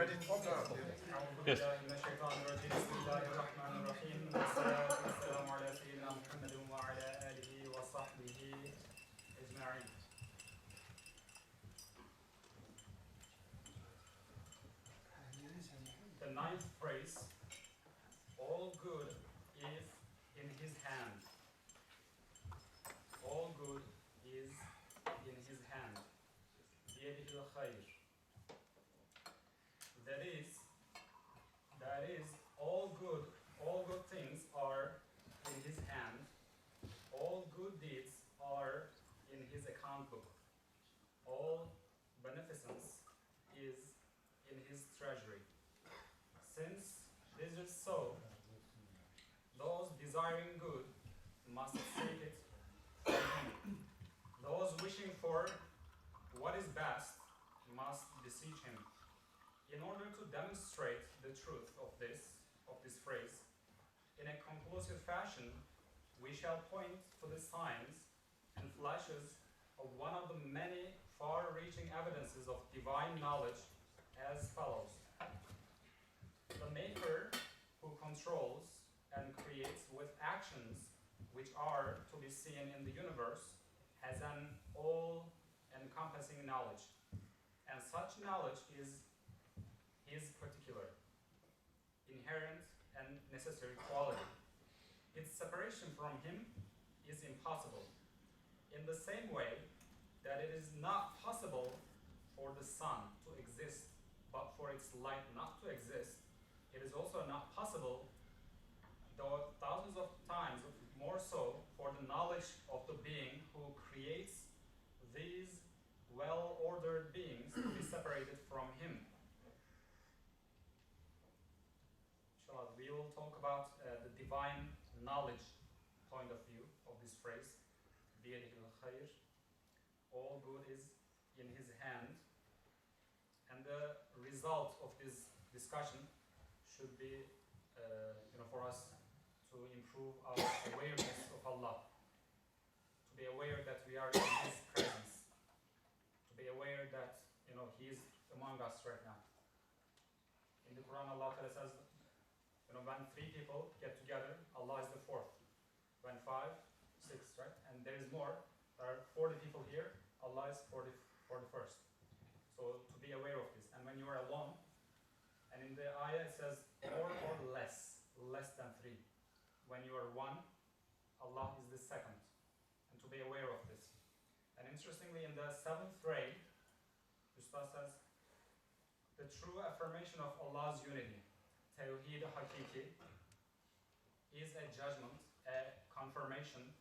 ready to start. Yes. The ninth phrase, all good is in his hand. All good is in his hand. بيده الخير. That is, all good things are in his hand. All good deeds are in his account book. All beneficence is in his treasury. Since this is so, those desiring good must seek it from him. Those wishing for what is best must beseech him. In order to demonstrate the truth of this phrase, in a conclusive fashion, we shall point to the signs and flashes of one of the many far-reaching evidences of divine knowledge as follows. The Maker who controls and creates with actions which are to be seen in the universe has an all-encompassing knowledge, and such knowledge is his particular, inherent and necessary quality. Its separation from him is impossible. In the same way that it is not possible for the sun to exist, but for its light not to exist, it is also not possible, though thousands of times more so, for the knowledge of the being who creates these well-ordered beings to be separated from him. Inshallah, we will talk about the divine knowledge point of view of this phrase. بِيَدِهِ الْخَيْرِ. All good is in his hand. And the result of this discussion should be, for us to improve our awareness of Allah. To be aware that we are in his presence. To be aware that, he is among us right now. In the Quran, Allah Ta'ala says, when 3 people get together, Allah is the 4th. When 5, 6, right? And there is more. There are 40 people here. Allah is 41st. So to be aware of this. And when you are alone, and in the ayah it says more or less than 3. When you are 1, Allah is the 2nd. And to be aware of this. And interestingly, in the 7th ray, Ustaz says, the true affirmation of Allah's unity, Tawheed Hakiki, is a judgment, a confirmation,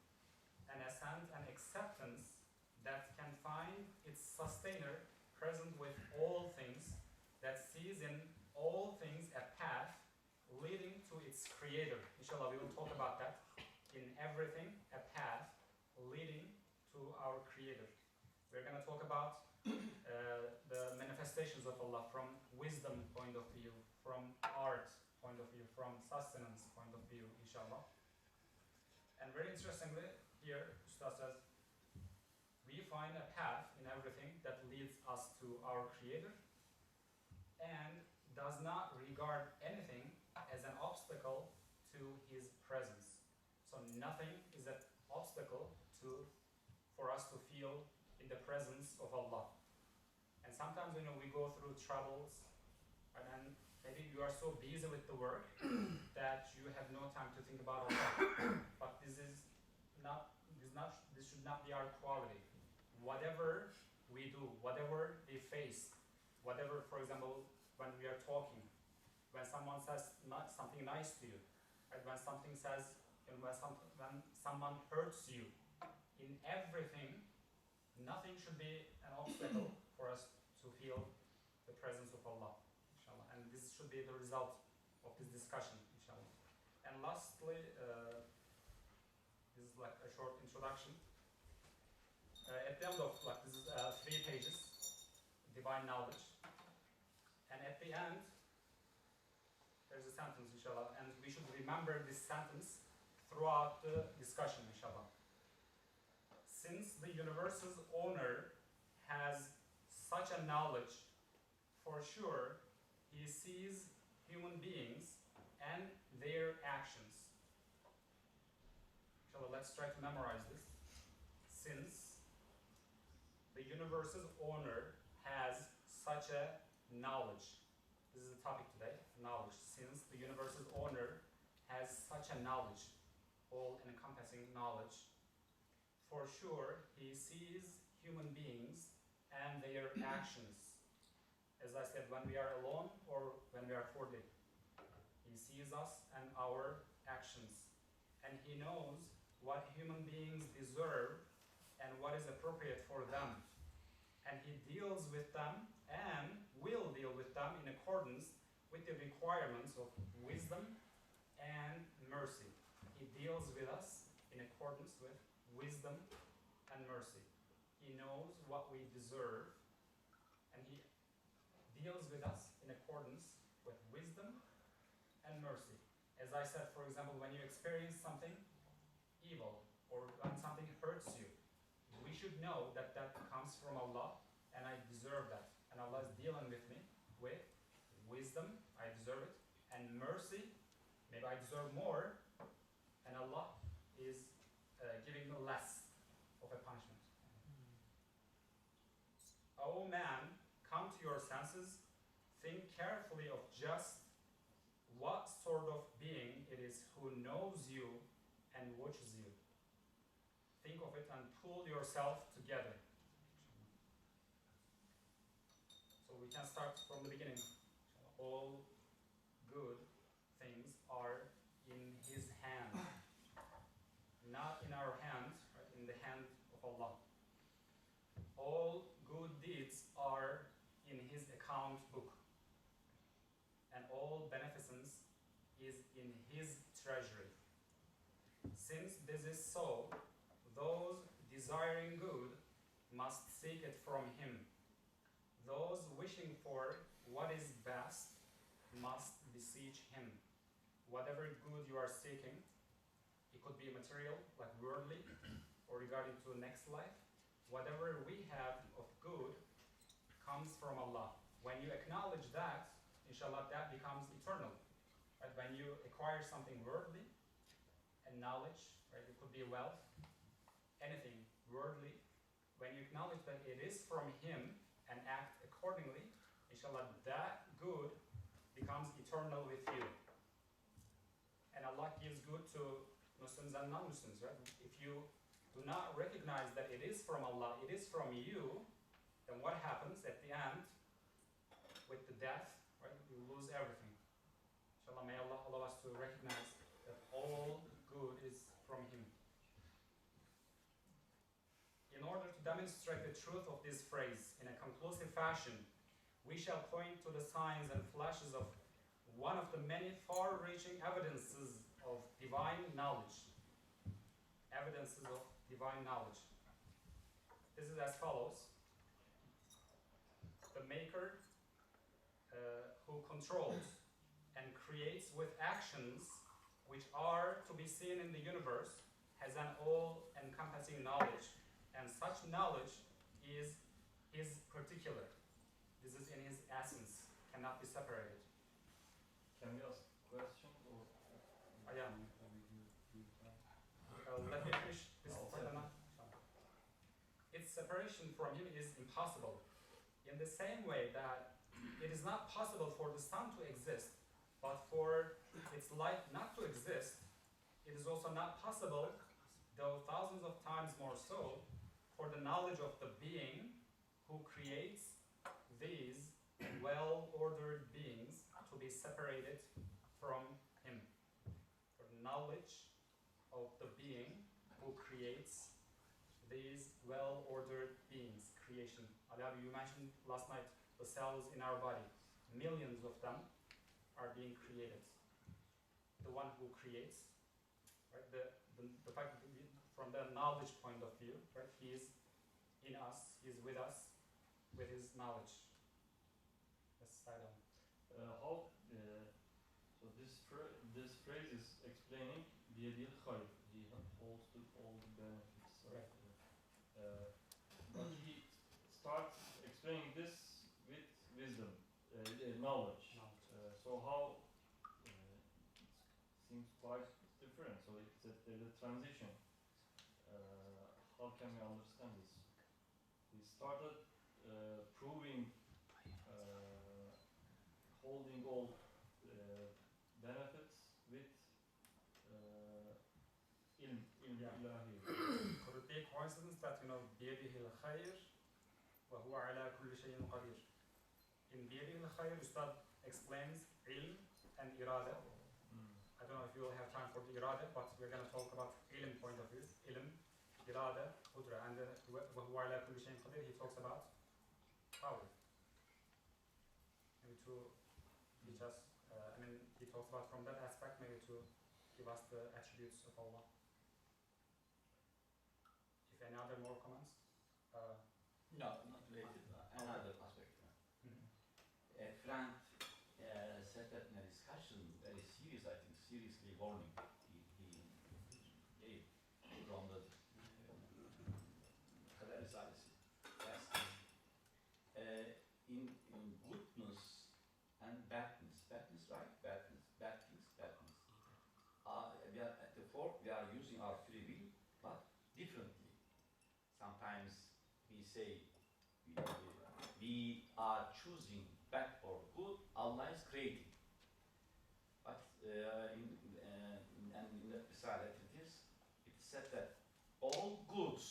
an assent and acceptance that can find its sustainer present with all things, that sees in all things a path leading to its creator. Inshallah, we will talk about that. In everything, a path leading to our creator. We're going to talk about the manifestations of Allah from wisdom point of view, from art point of view, from sustenance point of view, inshallah. And very interestingly, here, Ustaz says, we find a path in everything that leads us to our creator and does not regard anything as an obstacle to his presence. So nothing is an obstacle for us to feel in the presence of Allah. And sometimes we go through troubles, and then maybe you are so busy with the work that you have no time to think about Allah. But this should not be our quality. Whatever we do, whatever we face, whatever, for example, when we are talking, when someone says something nice to you, right? When someone hurts you, in everything, nothing should be an obstacle for us to feel the presence of Allah, inshallah. And this should be the result of this discussion, inshallah. And lastly, this is like a short introduction. At the end of this is 3 pages, divine knowledge. And at the end, there's a sentence, inshallah, and we should remember this sentence throughout the discussion, inshallah. Since the universe's owner has such a knowledge, for sure, he he sees human beings and their actions. Inshallah, let's try to memorize this. Since the universe's owner has such a knowledge. This is the topic today, knowledge. Since the universe's owner has such a knowledge, all-encompassing knowledge, for sure he sees human beings and their actions. As I said, when we are alone or when we are 40, he sees us and our actions. And he knows what human beings deserve and what is appropriate for them. And he deals with them and will deal with them in accordance with the requirements of wisdom and mercy. He deals with us in accordance with wisdom and mercy. He knows what we deserve, and he deals with us in accordance with wisdom and mercy. As I said, for example, when you experience something evil or when something hurts you, we should know that that comes from Allah and I deserve that. And Allah is dealing with me with wisdom, I deserve it, and mercy, maybe I deserve more, and Allah is giving me less of a punishment. O man, come to your senses, think carefully of just what sort of being it is who knows you and watches you. Think of it and pull yourself together. So we can start from the beginning. All good things are in his hand. Not in our hand, right? In the hand of Allah. All good deeds are in his account book. And all beneficence is in his treasury. Since this is so, those desiring good must seek it from him. Those wishing for what is best must beseech him. Whatever good you are seeking, it could be material, like worldly, or regarding to the next life. Whatever we have of good comes from Allah. When you acknowledge that, inshallah, that becomes eternal. Right? When you acquire something worldly, and knowledge, right? It could be wealth, anything worldly. When you acknowledge that it is from him and act accordingly, inshallah, that good becomes eternal with you. And Allah gives good to Muslims and non-Muslims, right? If you do not recognize that it is from Allah, it is from you, then what happens at the end with the death, right? You lose everything. Inshallah, may Allah allow us to recognize that all good is from him. In order to demonstrate the truth of this phrase in a conclusive fashion, we shall point to the signs and flashes of one of the many far-reaching evidences of divine knowledge. Evidences of divine knowledge. This is as follows. The Maker who controls and creates with actions which are to be seen in the universe has an all-encompassing knowledge, and such knowledge is his particular. This is in his essence, cannot be separated. Can we ask questions or? Yeah. Let me finish this part. Its separation from him is impossible. In the same way that it is not possible for the sun to exist, but for its light not to exist, it is also not possible, though thousands of times more so, for the knowledge of the being who creates these well-ordered beings to be separated from him. For the knowledge of the being who creates these well-ordered beings, creation. Ali, you mentioned last night the cells in our body. Millions of them are being created. The one who creates, right? The fact that from the knowledge point of view, right? He is in us, he is with us, with his knowledge. Let's start on. So this phrase is explaining biyadil khayr. He holds all the benefits. Right. But he starts explaining this with wisdom, knowledge. So how it seems quite different. So there's a transition. How can we understand this? We started proving holding all benefits with ilm Yeah. ilahi. Could it be a coincidence that بيده الخير وهو على كل شيء قدير? In بيده الخير, Ustad explains ilm and irada. I don't know if you will have time for the irada, but we're going to talk about ilm point of view. Ilm, irada, qudra, and then وهو على كل شيء قدير, he talks about power. Maybe to teach us, he talks about from that aspect, maybe to give us the attributes of Allah. If any other more comments? No, not related. Another aspect. A friend said that in a discussion, very serious, I think, seriously warning. He gave from the risalesi. In goodness and badness, right? Badness. We are at the fork. We are using our free will, but differently. Sometimes we say we are choosing bad or good. Allah is creating, but in the Risale it is said that all goods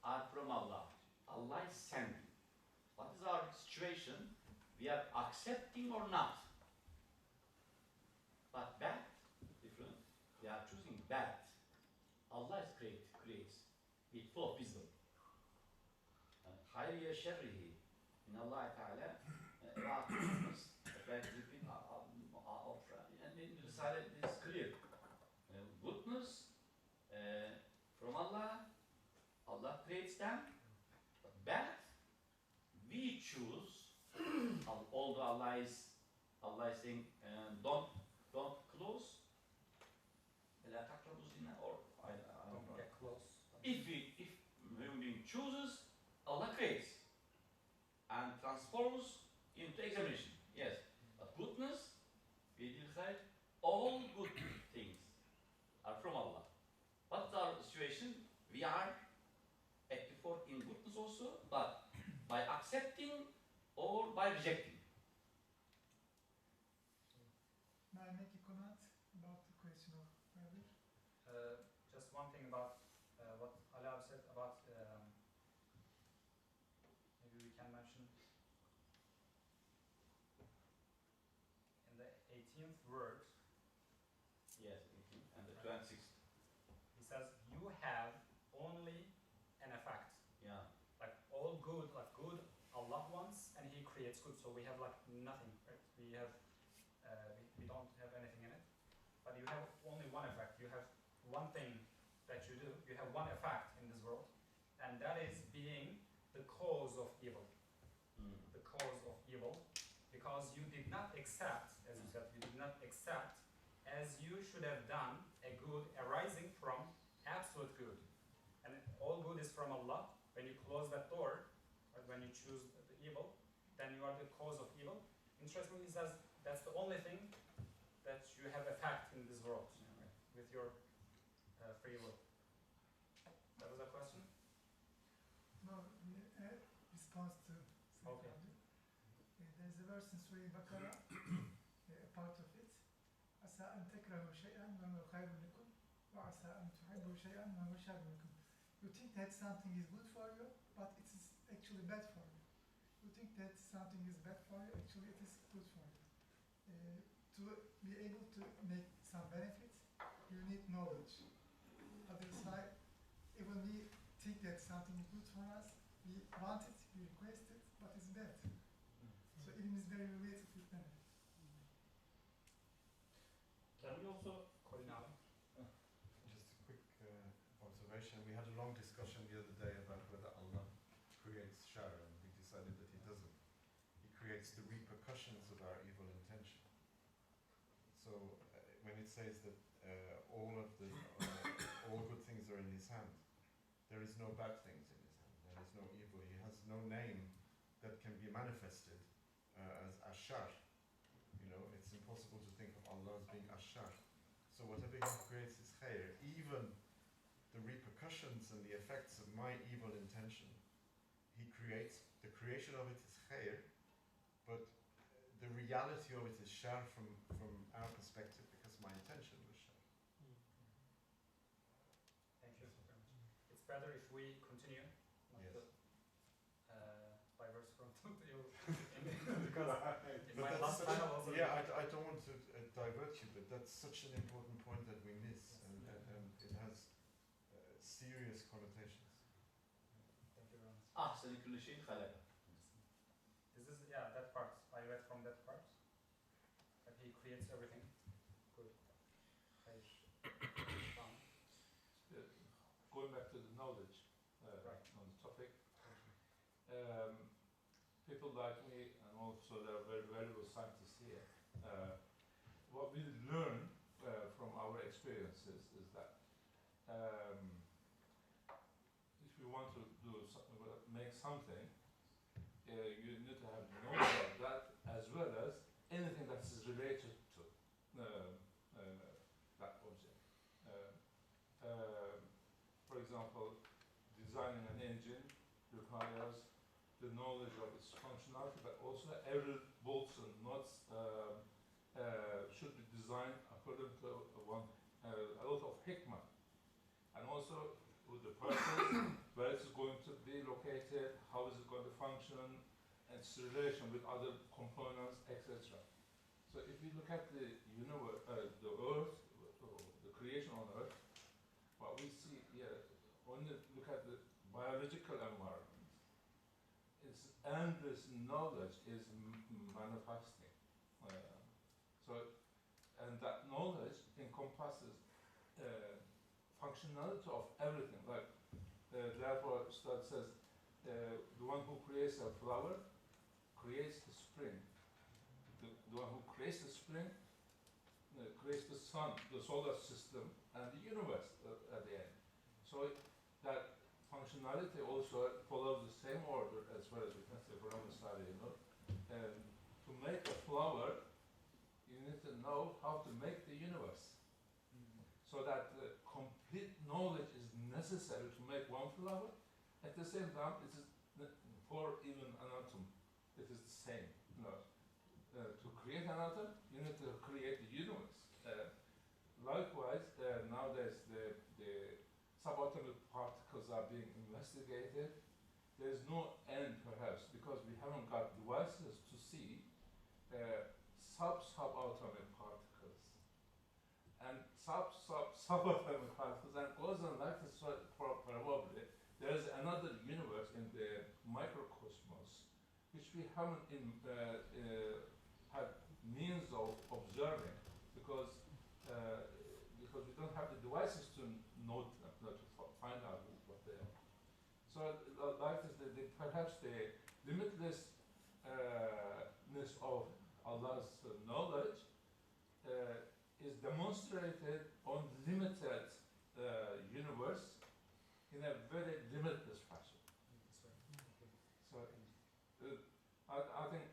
are from Allah. Allah is sending. What is our situation? We are accepting or not. But bad, different. We are choosing bad. Allah is creates. It's full of wisdom. Hayriye şerrihi min Allah Teala about goodness. And in the Risale it is clear. Goodness from Allah. Allah creates them. But bad, we choose. Although Allah is saying don't close. Or I don't know. Get close. If human being chooses, Allah creates and transforms into examination. Yes, but goodness, all good things are from Allah. What's our situation? We are at the fork in goodness also, but by accepting or by rejecting. May I make a comment about the question of brother? Just one thing about what Alab said about, maybe we can mention in the 18th word, Yes, and the 26th. he says, you have only an effect. Yeah. Like all good, Allah wants, and He creates good. So we have like nothing, right? We have, we don't have anything in it. But you have only one effect. You have one thing that you do. You have one effect in this world, and that is being the cause of evil. The cause of evil, because you did not accept, as you said, you did not accept as you should have done a good arising from absolute good. And all good is from Allah. When you close that door, or when you choose the evil, then you are the cause of evil. Interestingly, he says that's the only thing that you have effect in this world, right? With your free will. That was a question? No, response to Okay. There's a verse in Surah Al-Baqarah, a part of it. عسى أن تكرهوا شيئا وهو خير لكم وعسى أن تحبوا شيئا وهو شر لكم. You think that something is good for you, but it is actually bad for you. You think that something is bad for you, actually it is good for you. To be able to make some benefits, you need knowledge. Otherwise, even we think that something is good for us, we want it, we request it, but it's bad. So ilm is very related with benefit. Can we also Just a quick observation. We had a long discussion the other day about whether Allah creates shar, and we decided that He doesn't. He creates the repercussions of our evil intention. So when it says that all good things are in His hand, there is no bad things in His hand. There is no evil. He has no name that can be manifested as shar. You know, it's think of Allah as being ashar. So whatever He creates is khair. Even the repercussions and the effects of my evil intention, He creates. The creation of it is khair, but the reality of it is shar from our perspective because my intention was shar. Thank you very much. It's better if we continue, not Yes. to diverse from you, because in But my that's last such panel a- also. yeah, I don't want to divert you, but that's such an important point that we miss, Yes. and it has serious connotations. Thank you very much. أحسن كل شيء خلقه. This is, yeah, that part. I read from that part. That he creates everything. Good. Going back to the knowledge Right. on the topic, people like me, and also there are very valuable scientists here, what we learn from our experiences is that if you want to do make something, you need to have knowledge of that as well as anything that is related to that object. For example, designing an engine requires the knowledge of its functionality, but also every bolts and nuts should be designed according to a lot of hikmah, and also with the purpose, where it's going to be located, how is it going to function, its relation with other components, etc. So if you look at the universe, the Earth, the creation on Earth, what we see here, only look at the biological environment, its endless knowledge is manifesting. And that knowledge encompasses functionality of everything. Like, therefore, Ustad says, the one who creates a flower creates the spring. The one who creates the spring creates the sun, the solar system, and the universe at the end. So that functionality also follows the same order as far as we can say from the study, you know. And to make a flower, you need to know how to make the universe. So that complete knowledge is necessary to make one flower. At the same time, it is for even an atom, it is the same. You know, to create an atom, you need to create the universe. Likewise, nowadays the subatomic particles are being investigated. There is no end, perhaps, because we haven't got devices to see subatomic particles and subatomic particles, and goes on like this. Probably there is another universe in the microcosmos which we haven't had means of observing because we don't have the devices to note them, to find out what they are. So like this, perhaps the limitlessness of Allah's knowledge is demonstrated on limited universe in a very limitless fashion. So I think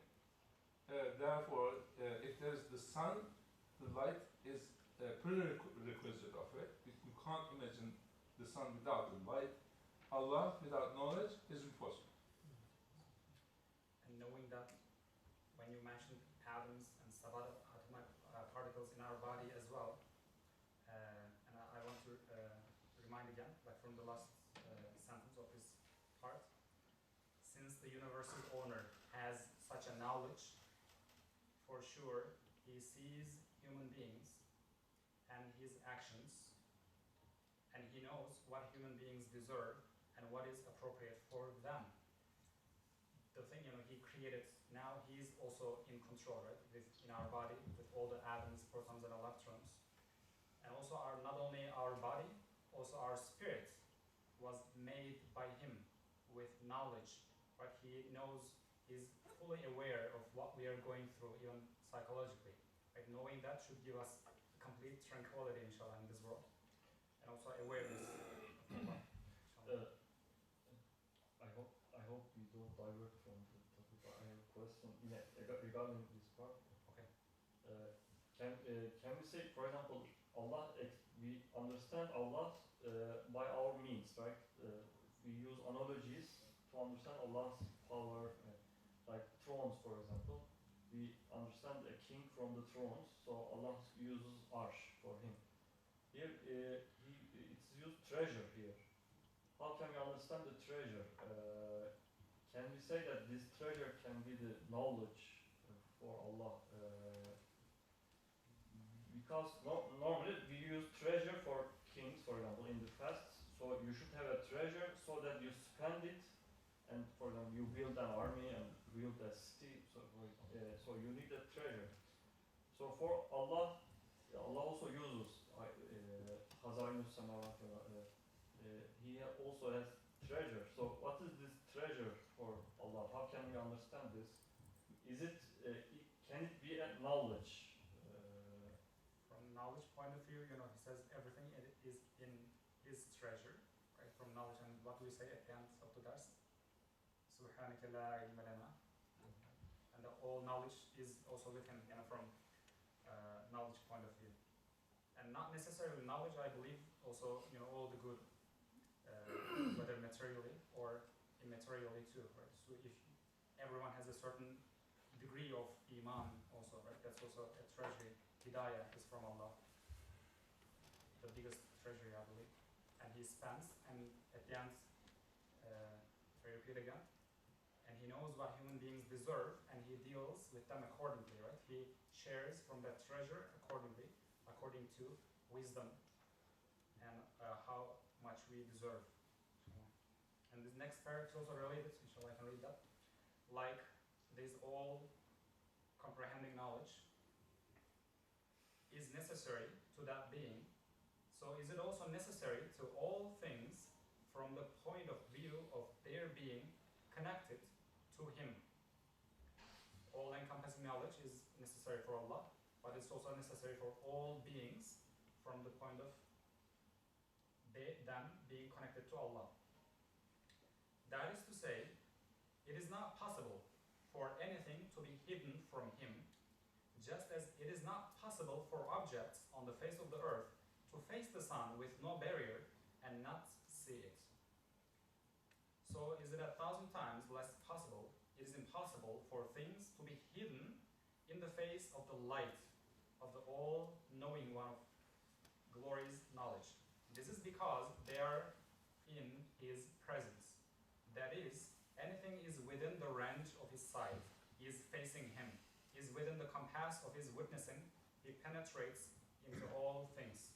therefore if there's the sun, the light is a prerequisite of it. You can't imagine the sun without the light. Allah without knowledge is impossible. And knowing that, when you mentioned atoms and subatomic particles in our body as well, and I want to remind again, like from the last sentence of this part, since the universal owner has such a knowledge, for sure he sees human beings and his actions, and he knows what human beings deserve and what is appropriate for them. The thing, he created, now he's also in control, right, in our body, with all the atoms, protons, and electrons. And also not only our body, also our spirit was made by him with knowledge, right? He knows, he's fully aware of what we are going through, even psychologically. Right? Knowing that should give us complete tranquility, inshallah, in this world. And also awareness of Allah. I hope we don't divert from the topic, but I have a question regarding this part. Okay. can we say, for example, Allah? We understand Allah by our means, right? We use analogies to understand Allah's power, like thrones, for example. We understand a king from the thrones, so Allah uses arsh for him. Here, it's used treasure here. How can we understand the treasure? Can we say that this treasure can be the knowledge for Allah? Because normally we use treasure for kings, for example, in the past. So you should have a treasure so that you spend it, and for example, you build an army and build a city. So you need a treasure. So for Allah, Allah also uses Hazainus Samawat. He also has treasure. So what is this treasure for Allah? How can we understand this? Is it can it be a knowledge? From knowledge point of view, he says everything is in his treasure, right? From knowledge, and what do we say at the end of the dars? Subhanaka la ilma lana. And all knowledge is also with him, from knowledge point of view. And not necessarily knowledge, I believe, also, all the good, whether materially or immaterially too, right? So if everyone has a certain degree of iman also, right? That's also a treasury. Hidayah is from Allah, the biggest treasury, I believe. And he spends, and at the end, I repeat again, and he knows what human beings deserve, and he deals with them accordingly, right? He shares from that treasure accordingly, according to wisdom and how much we deserve. And this next paragraph is also related, inshallah I can read that. Like this all comprehending knowledge is necessary to that being, so is it also necessary to all things from the point of view of their being connected to him. All-encompassing knowledge is necessary for Allah, but it's also necessary for all beings from the point of them being connected to Allah. That is to say, it is not possible for anything to be hidden from him, just as it is not possible for objects on the face of the earth to face the sun with no barrier and not see it. So is it 1,000 times less possible? It is impossible for things to be hidden in the face of the light of the all-knowing one of glory's knowledge. This is because they are in his presence. That is, anything is within the range of his sight, is facing him, is within the compass of his witnessing, he penetrates into all things.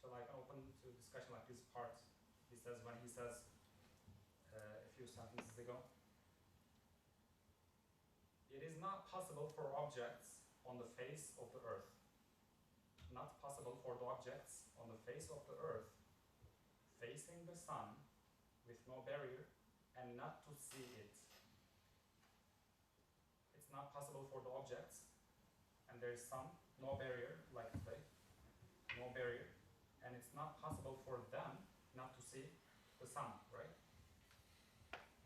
Shall I open to discussion like this part? He says, when he says a few sentences ago, it is not possible for objects on the face of the earth, not possible for the objects on the face of the earth facing the sun with no barrier and not to see it. It's not possible for the objects, and there is sun, no barrier, like today, no barrier, and it's not possible for them not to see the sun, right?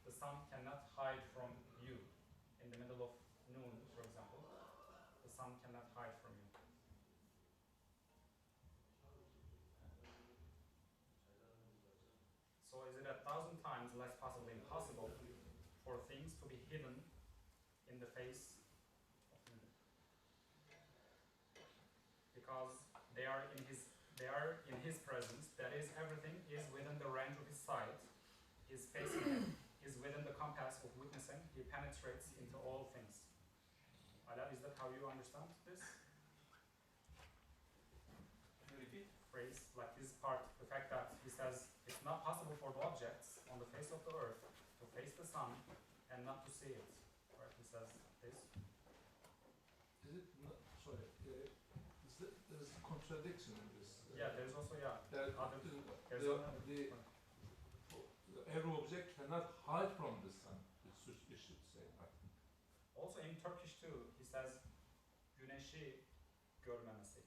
The sun cannot hide from you in the middle of noon, for example. The sun cannot hide from you. So is it 1,000 times less possibly impossible for things to be hidden in the face of him? Because they are in his presence, that is, everything is within the range of his sight, is facing him, is within the compass of witnessing, he penetrates into all things. Ala, is that how you understand this? Can you repeat? Phrase, like this part, the fact that he says it's not possible for the objects on the face of the earth to face the sun and not to see it. Right? He says this. Is it not, sorry, there's a contradiction in this. Yeah, there's also, That there's every object cannot hide from the sun, it should say. also in Turkish too, he says güneşi görmemesi.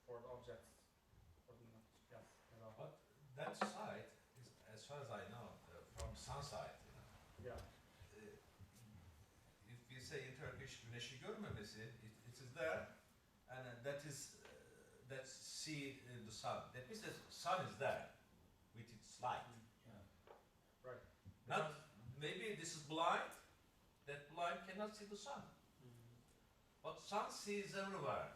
For the objects. For the, yes, But that side is, as far as I know, from sun side. yeah. If we say in Turkish güneşi görmemesi, it is there, and that see the sun. That means the sun is there with its light. Right. Not maybe this is blind. That blind cannot see the sun, but sun sees everywhere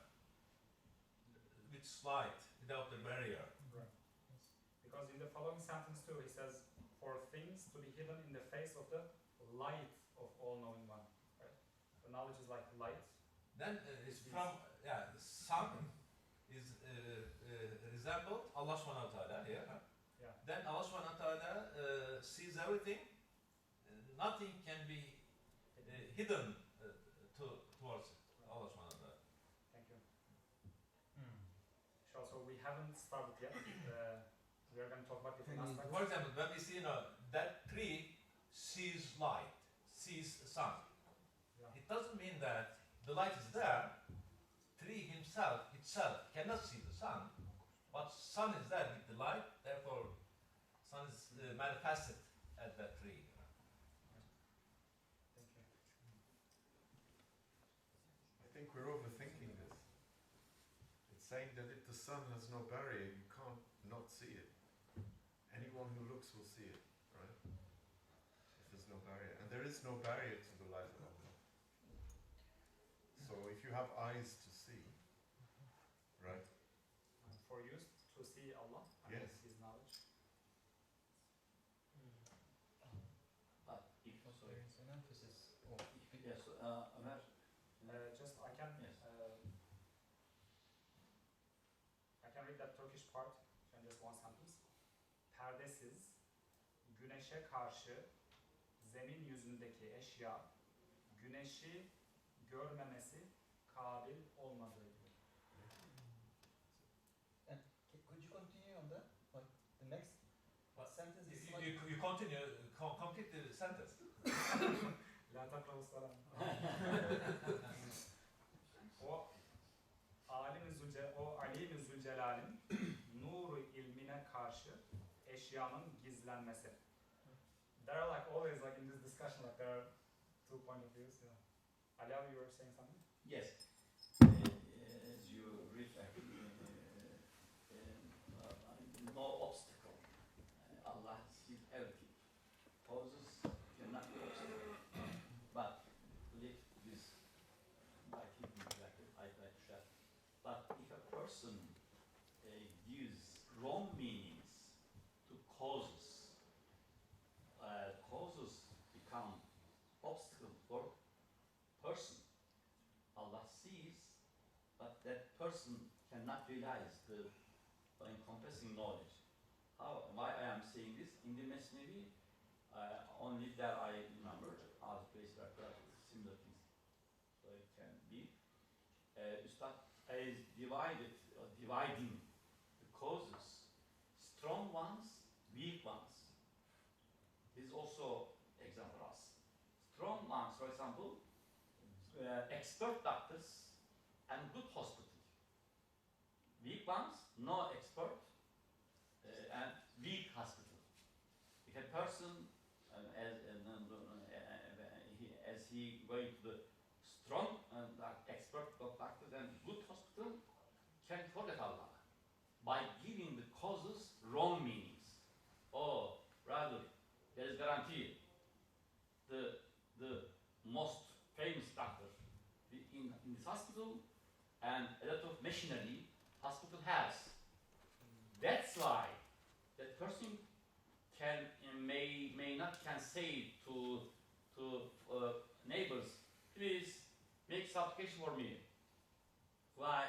with its light without the barrier. Right. Because in the following sentence too, he says, "For things to be hidden in the face of the light of all-knowing one." Right. The knowledge is like light. Then it's from the sun is resembled Allah Subhanahu wa Taala here. Huh? Yeah. Then Allah Subhanahu wa Taala sees everything. Nothing can be hidden towards Allah Subhanahu wa Taala. Thank you. Sure. So we haven't started yet. We are going to talk about different aspects. For example, when we see that tree sees light, sees sun. Yeah. It doesn't mean that the light is there. Tree itself cannot see the sun, but sun is there with the light. Therefore, sun is manifested at that tree. Thank you. I think we're overthinking this. It's saying that if the sun has no barrier, you can't not see it. Anyone who looks will see it, right? If there's no barrier. And there is no barrier to the light of Allah. So if you have eyes to see, right? For you to see Allah and Yes. His knowledge. But if Also, there is an emphasis. yes, Ömer. Just I can Yes. I can read that Turkish part in just one sentence. Perdesiz, güneşe karşı zemin yüzündeki eşya güneşi görmemesi kabil olmadığı gibi. And could you continue on that? Like the next What? sentence is You continue, complete the sentence. La takravu salam. O alim-i Zülcelal'in nuru ilmine karşı eşyanın gizlenmesi. There are like always like in this discussion like there are two point of views. Yeah. Ali, you were saying something? Yes. As you reflect, no obstacle. Allah sees everything. Causes cannot be obstacle. But let this, I think I'd like to share. But if a person gives wrong meanings to causes, causes become obstacle for person. Allah sees, but that person cannot realize the encompassing knowledge. Why I am saying this? In the Mesnevi, only that I remember, other places where there are similar things. So it can be. Ustad is dividing the causes, strong ones, weak ones. This is also example for us. Strong ones, for example, expert doctors and good hospital. Weak ones, no expert and weak hospital. If a person, as he going to the strong and expert doctors and good hospital, can forget Allah by giving the causes wrong meanings. Or rather, there is guarantee. The most famous doctor in this hospital and a lot of machinery hospital has. That's why that person may not can say to neighbors, please make supplication for me. Why?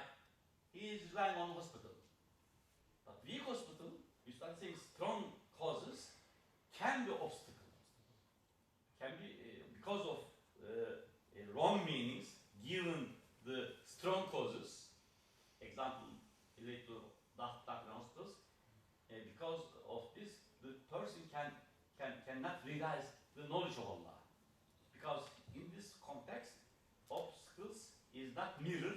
He is relying on hospital. But weak hospital, you start saying strong causes can be obstacle. Can be because of wrong meanings given the strong causes. Example related to doctor and hospitals. Because of this, the person cannot realize the knowledge of Allah. Because in this context, obstacles is not mirror,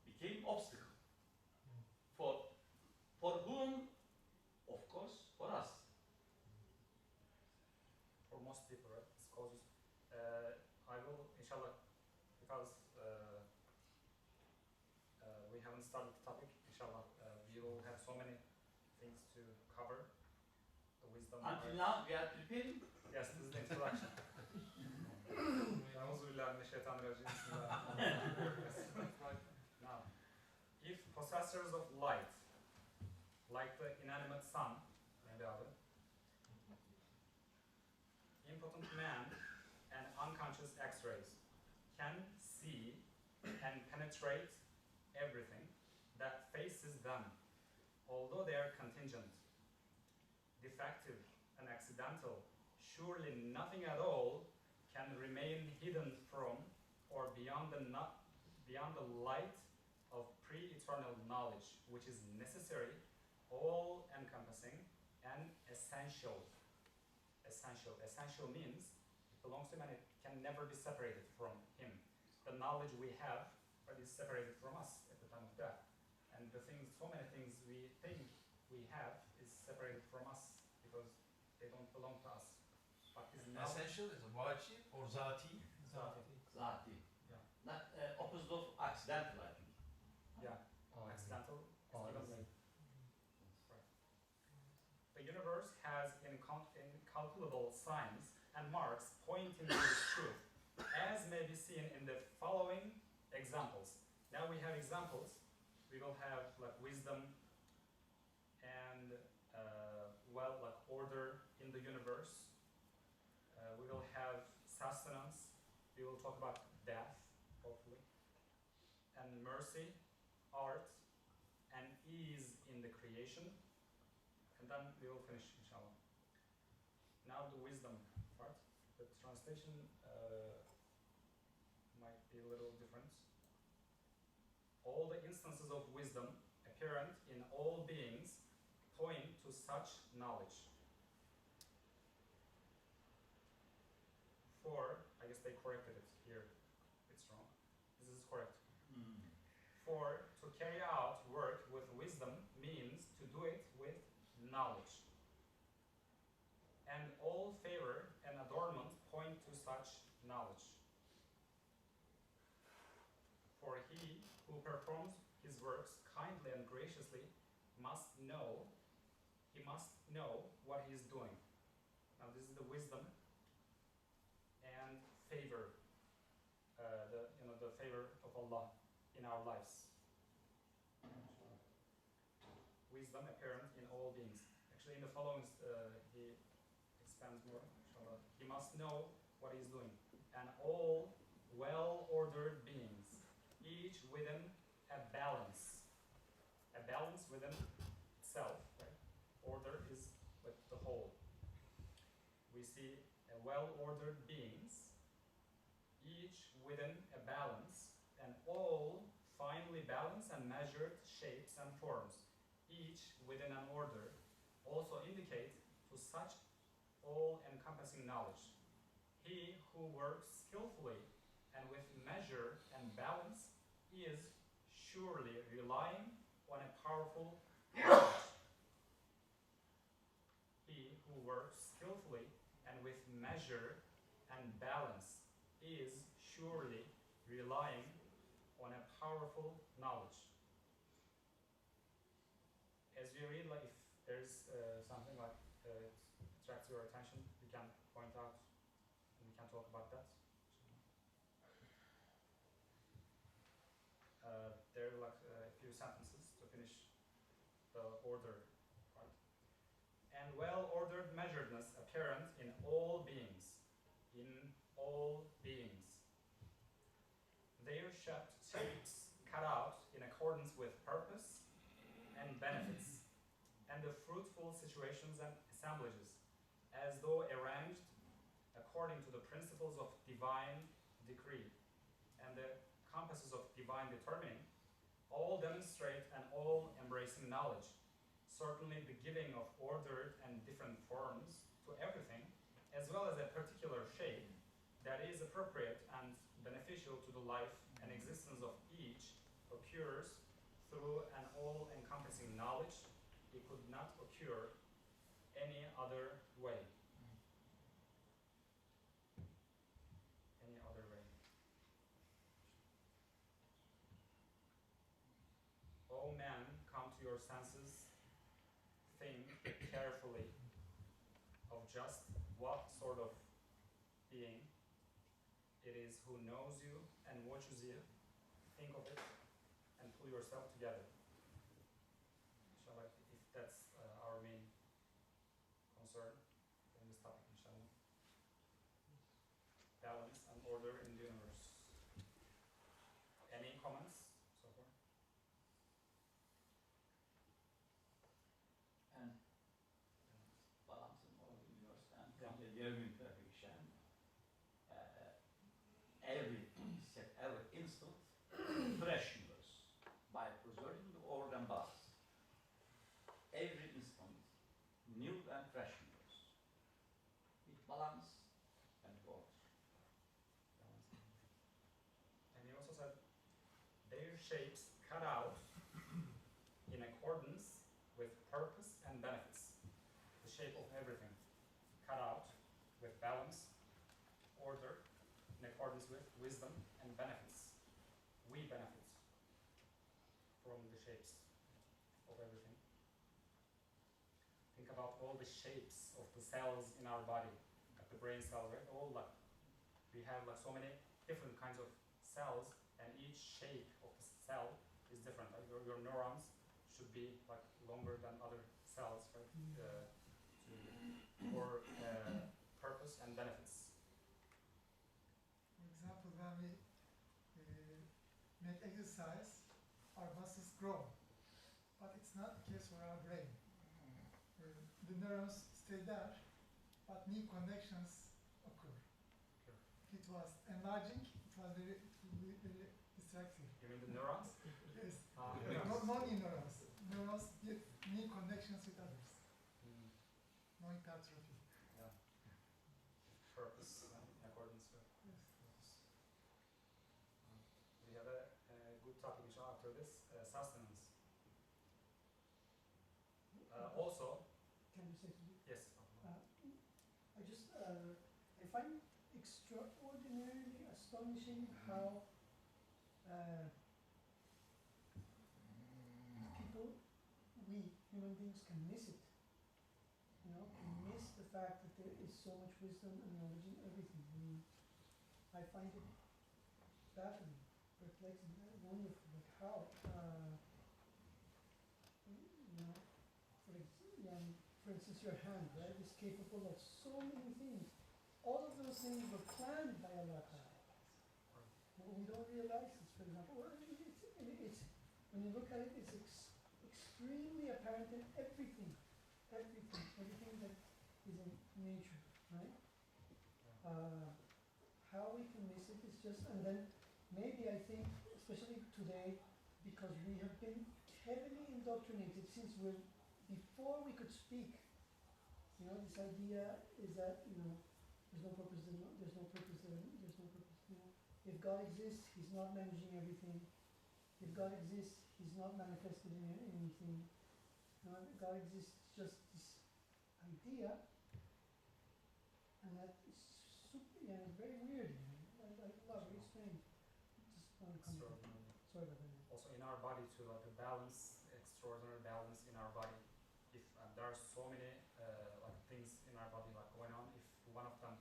became obstacle. For whom? Of course, for us. For most people, right? It's causes. I will, inshallah, start with the topic. Inshallah, we will have so many things to cover. The wisdom. Until now, we are preparing. Yes, this is the introduction. Now, if possessors of light, like the inanimate sun, maybe other, impotent man and unconscious X-rays can see and penetrate everything that faces them, although they are contingent, defective, and accidental, surely nothing at all can remain hidden from or beyond the light of pre-eternal knowledge, which is necessary, all-encompassing, and essential. Essential means it belongs to him and it can never be separated from him. The knowledge we have is separated from us at the time of death. And so many things we think we have is separated from us because they don't belong to us. But his knowledge, Essential is wajib or zati. Zati. Yeah. Not opposite of accidental, I think. Yeah, accidental. Right. The universe has incalculable signs and marks pointing to its truth, as may be seen in the following examples. Now we have examples. We will have like wisdom and like order in the universe. We will have sustenance. We will talk about death, hopefully, and mercy, art, and ease in the creation. And then we will finish, inshallah. Now the wisdom part. The translation might be a little different. All the instances of wisdom apparent in all beings point to such knowledge. For, I guess they corrected it here. It's wrong. This is correct. For to carry out work with wisdom means to do it with knowledge. And all favor and adornment point to such knowledge. For he who performs his works kindly and graciously must know what he is doing. Now this is the wisdom and favor, the favor of Allah in our lives. Wisdom apparent in all beings. Actually, in the following, he expands more. He must know what he is doing. And all well-ordered beings, each within a balance within itself. Right? Order is with the whole. We see a well-ordered beings, each within a balance, and all finely balanced and measured shapes and forms, each within an order, also indicate to such all-encompassing knowledge. He who works skillfully and with measure and balance is surely relying on a powerful knowledge. He who works skillfully and with measure and balance is surely relying on a powerful knowledge. As we read, like if there's something like attracts your attention, we can point out and we can talk about that. There are like a few sentences to finish the order part. And well-ordered measuredness apparent in all beings. Their shapes cut out in accordance with purpose and benefits, and the fruitful situations and assemblages, as though arranged according to the principles of divine decree and the compasses of divine determining, all demonstrate an all-embracing knowledge. Certainly the giving of ordered and different forms to everything, as well as a particular shape that is appropriate and beneficial to the life and existence of each, occurs through an all-encompassing knowledge. It could not occur any other way. senses think carefully of just what sort of being it is who knows you and watches you. Think of it and pull yourself together. Inshallah, if that's our main concern in this topic, inshallah. Balance and order in the universe. Any comments so far? And balance and order in the universe and Yeah. from the genuine perfection. Every instant, fresh universe by preserving the order and balance. Every instant, new and fresh universe with balance and order. And he also said their shapes cut out in accordance with purpose and benefits. The shape of everything cut out with balance, order, in accordance with wisdom and benefits. We benefit from the shapes of everything. Think about all the shapes of the cells in our body, like the brain cells, right? All like we have like so many different kinds of cells, and each shape of the cell is different. Like your neurons should be like longer than other cells, right? For purpose and benefits. For example, when we make exercise, our muscles grow, but it's not the case for our brain. The neurons stay there, but new connections occur. Sure. If it was enlarging, it was very distracting. You mean the neurons? Yes. Neurons. No new neurons. Neurons get new connections with others. No hypertrophy. Yeah. Purpose in accordance with Yes. purpose. We have a good topic inshallah after this, sustenance. Also, Can you say something? yes. I find extraordinarily astonishing how people, we human beings, can miss it. You know, can miss the fact that there is so much wisdom and knowledge in everything. I find it baffling, perplexing, wonderful. Like how, for instance, your hand, right, is capable of so many things. All of those things were planned by Allah Ta'ala. What we don't realize is, for example, it's when you look at it, it's extremely apparent in everything that is in nature, right? How we can miss it is just, and then maybe I think, especially today, because we have been heavily indoctrinated since before we could speak. You know, this idea is that, there's no purpose, there's no purpose. If God exists, He's not managing everything. If God exists, He's not manifested in anything. God exists, just this idea, and that is very weird. Very strange. Just want to come. Sorry about that. Also in our body too, like the balance, extraordinary balance in our body. If there are so many like things in our body like going on, if one of them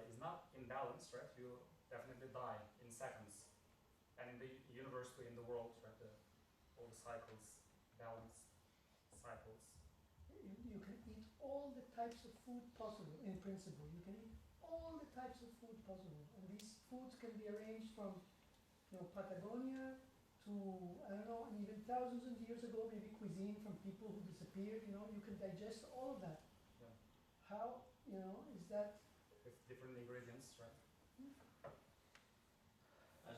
is not in balance, right, you definitely die in seconds. And in the universe too, in the world, right, all the cycles, balance cycles. You can eat all the types of food possible, in principle. You can eat all the types of food possible. And these foods can be arranged from, Patagonia to, I don't know, and even thousands of years ago, maybe cuisine from people who disappeared, you can digest all of that. Yeah. How, is that? With different ingredients, right?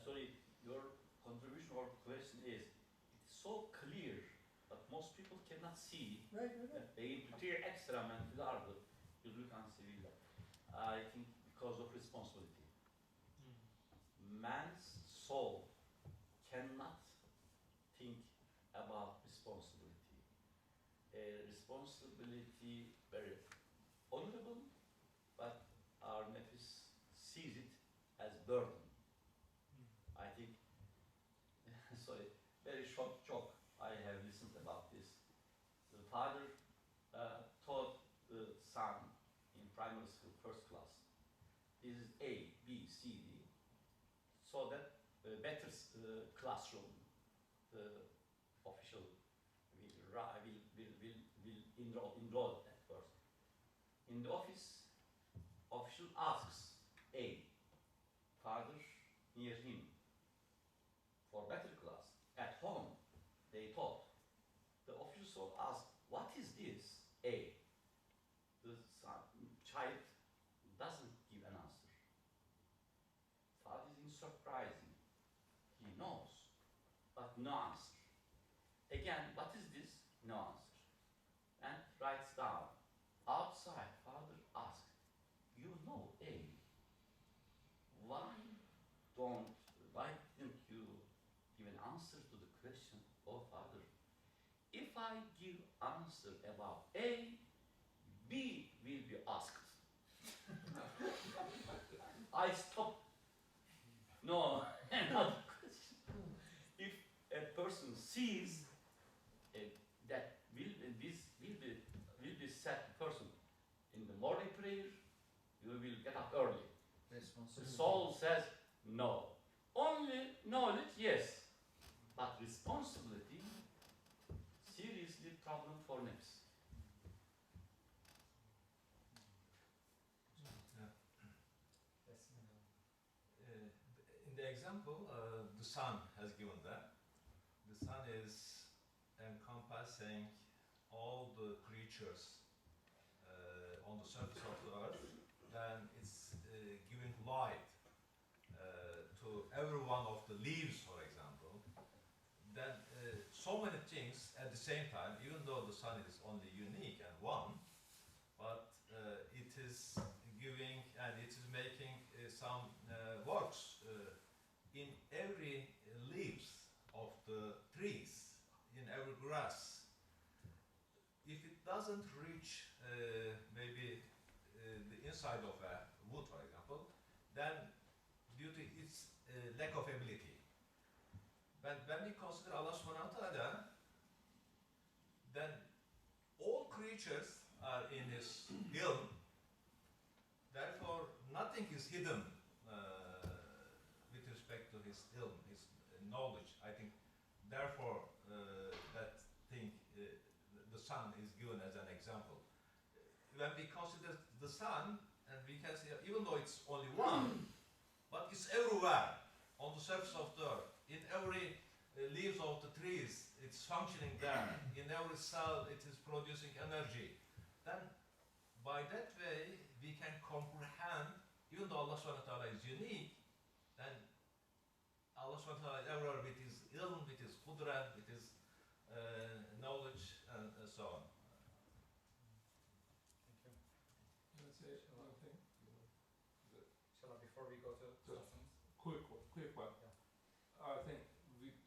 Sorry, your contribution or question is, it's so clear that most people cannot see. Right. Beyin ekstremen lardı. Yüzlükan siviller. I think because of responsibility. Man's soul cannot think about responsibility. Responsibility very honorable, but our nefis sees it as burden. I think, sorry, very short joke. I I have listened about this. The father taught the son in primary school, first class. This is A, B, C, D. So that better classroom, the official will enroll at first. In the office, official asks A, father near him, for better class. At home, they taught. The officer asked, what is this? A. The child doesn't give an answer. Father is surprising. He knows, but no answer. Again, what is this? No answer. And writes down. Outside, father asked, you know A. Why didn't you give an answer to the question, oh father? If I give answer about A, B will be asked. I stop. No, another question. If a person sees that this will be set person in the morning prayer, you will get up early. The soul says no. Only knowledge, yes, but responsibility, seriously problem for nafs. Yes. In the example, the sun has given that. The sun is encompassing all the creatures on the surface of the earth. Then it's giving light to every one of the leaves, for example. Then so many things at the same time, even though the sun is only unique and one, but it is giving and it is making some works in every leaves of the trees, in every grass. If it doesn't reach maybe the inside of a wood, for example, then due to its lack of ability. When we consider Allah subhanahu wa ta'ala, then all creatures are in His ilm, therefore nothing is hidden with respect to His ilm, His knowledge. I think therefore that thing, the sun is given as an example. When we consider the sun, and we can see, even though it's only one, but it's everywhere on the surface of the earth. In every leaves of the trees, it's functioning there. In every cell, it is producing energy. Then, by that way, we can comprehend, even though Allah subhanahu wa ta'ala is unique, then Allah subhanahu wa ta'ala is everywhere with His ilm, with His qudra, with His knowledge, and so on. Thank you. Let's say one thing. Inshallah, before we go to questions. Quick one. Yeah. I think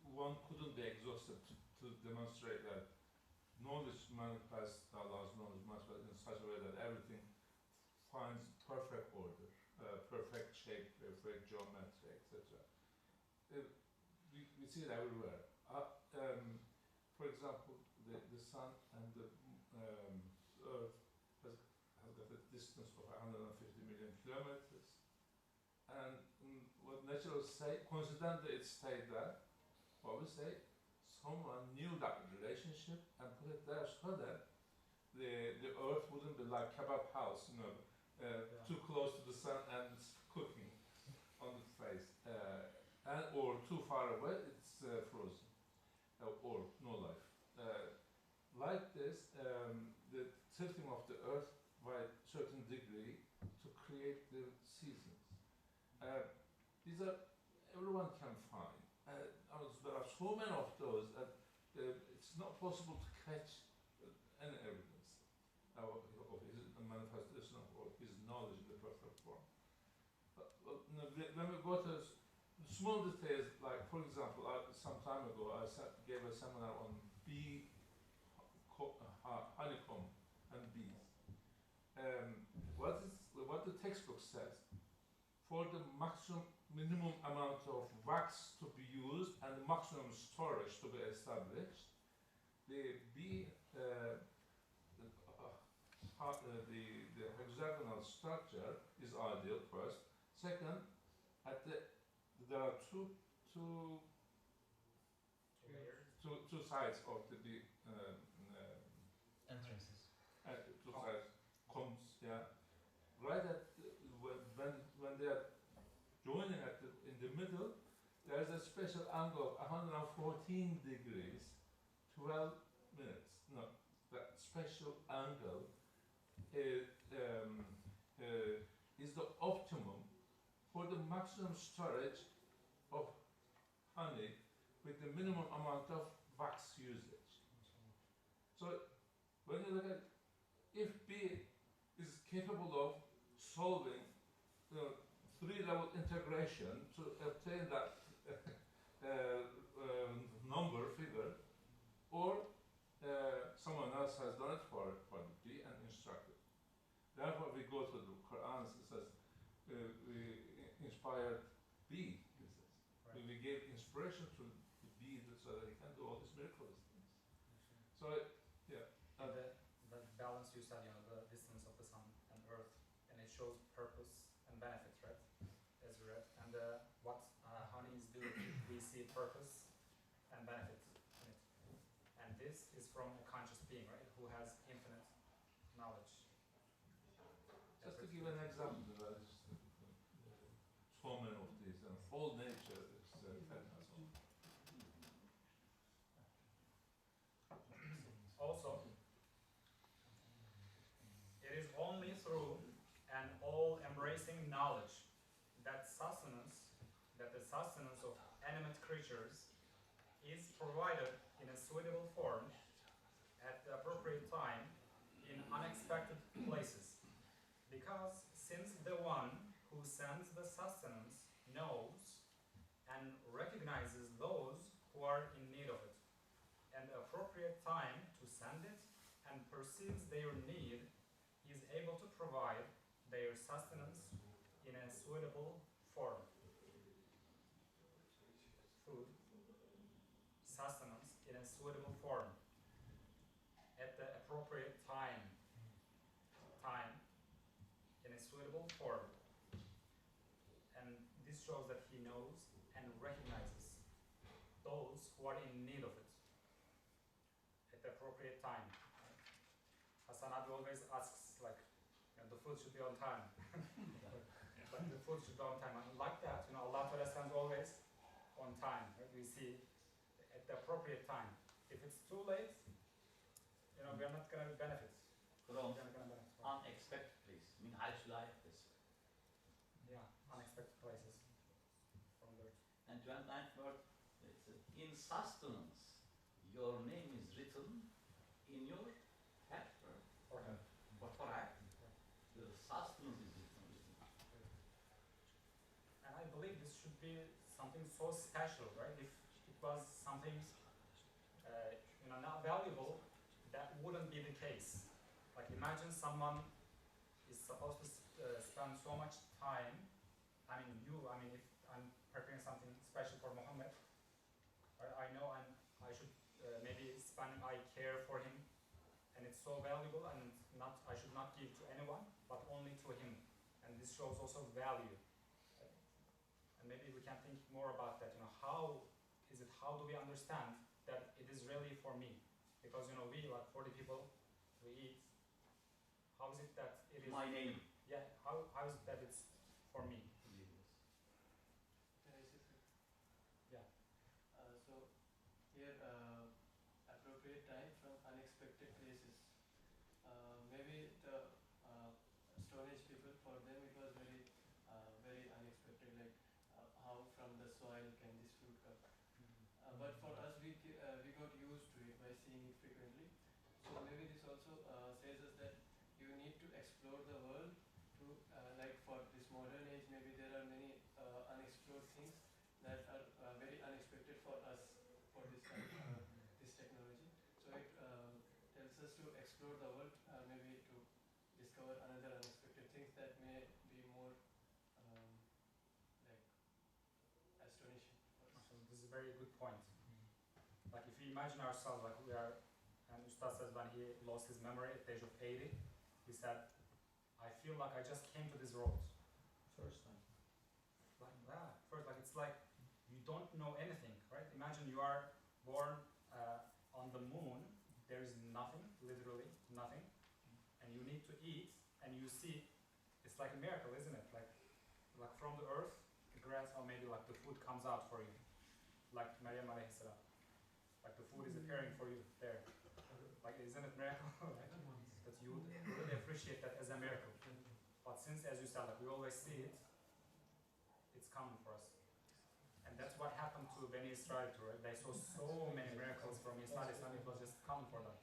one couldn't be exhausted to demonstrate that knowledge manifests, Allah's knowledge manifests in such a way that everything finds perfect order, perfect shape, perfect geometry, etc. We see it everywhere. For example, the sun and the earth has got a distance of 150 million kilometers. And what naturalists say, coincidentally it stayed there, what we say, someone knew that relationship and put it there so that the earth wouldn't be like kebab house, too close to the sun and it's cooking on the face, or too far away, it's frozen, or no life. Like this, the tilting of the earth by a certain degree to create the seasons. These are, everyone can find. There are so many of those that it's not possible to catch any evidence of his manifestation of his knowledge in the perfect form. When we go to small details, like for example, some time ago I gave a seminar on bee honeycomb and bees. What the textbook says, for the minimum amount of wax to be used and the maximum storage to be established, the B, the hexagonal structure is ideal first. Second, there are two sides of the Entrances. two sides comes, yeah. Right at when they are joining in the middle, there is a special angle of 114 degrees, 12 minutes. No, that special angle is the optimum for the maximum storage of honey with the minimum amount of wax usage. So when you look at if B is capable of solving three-level integration to obtain that figure, or someone else has done it for the B and instructed. Therefore, we go to the Quran. It says we inspired B. It says. Right. We gave inspiration to the B so that he can do all these miraculous things. So, And the balance you said, the distance of the sun and earth, and it shows purpose and benefits, right? As we read. And what honeys do, we see purpose and benefit in it. And this is from a conscious being, right? Who has infinite knowledge. just to give an example, there are so many of these, and whole nature is fantastic. Also, it is only through an all-embracing knowledge that the sustenance of animate creatures is provided in a suitable form at the appropriate time in unexpected places. Because since the one who sends the sustenance knows and recognizes those who are in need of it, and the appropriate time to send it, and perceives their need, he is able to provide their sustenance in a suitable form. Food, sustenance in a suitable form, at the appropriate time, in a suitable form. And this shows that he knows and recognizes those who are in need of it at the appropriate time. Hassan Abi always asks, like, the food should be on time. But the food should be on time. And like that, Allah Ta'ala sends always on time. Right? We see at the appropriate time. If it's too late, we are not going to benefit. From We're not going to benefit. unexpected place. I mean, I should like this. Yeah, unexpected places from there. And 29th word, it says, in sustenance, your name is written in your head For him. or forehead. The sustenance is written. And I believe this should be something so special, right? If it was something, not valuable, that wouldn't be the case. Like, imagine someone is supposed to spend so much time. If I'm preparing something special for Muhammad, right, I know I should I care for him, and it's so valuable, and I should not give to anyone, but only to him. And this shows also value. And maybe we can think more about that. How do we understand that it is really for me? Because we, like 40 people, we eat. How is it that it is? My name. Yeah. How is it that it's for me? Can I say something? Yeah. So here, appropriate time from unexpected places. Maybe the Stone Age people, for them it was very, very unexpected. Like how from the soil can this fruit come? But for us, we got used to it by seeing it frequently. So maybe this also says us that you need to explore the world to, like for this modern age, maybe there are many unexplored things that are very unexpected for us for this this technology. So it tells us to explore the world, maybe to discover another unexpected things that may be more like astonishing for us. So this is a very good point. Like if we imagine ourselves like we are And Ustad says when he lost his memory at the age of 80, he said, I feel like I just came to this world. First time. Like that. First, like it's like you don't know anything, right? Imagine you are born on the moon. There is nothing, literally nothing, and you need to eat, and you see, it's like a miracle, isn't it? Like from the earth, the grass, or maybe like the food comes out for you, like Maryam alayhi salam. Like the food is appearing for you there. Like, isn't it miracle? Right? That you would really appreciate that as a miracle. But since, as you said, like we always see it, it's common for us. And that's what happened to Bani Israel too, right? They saw so many miracles from Isa alayhi salam, it was just common for them.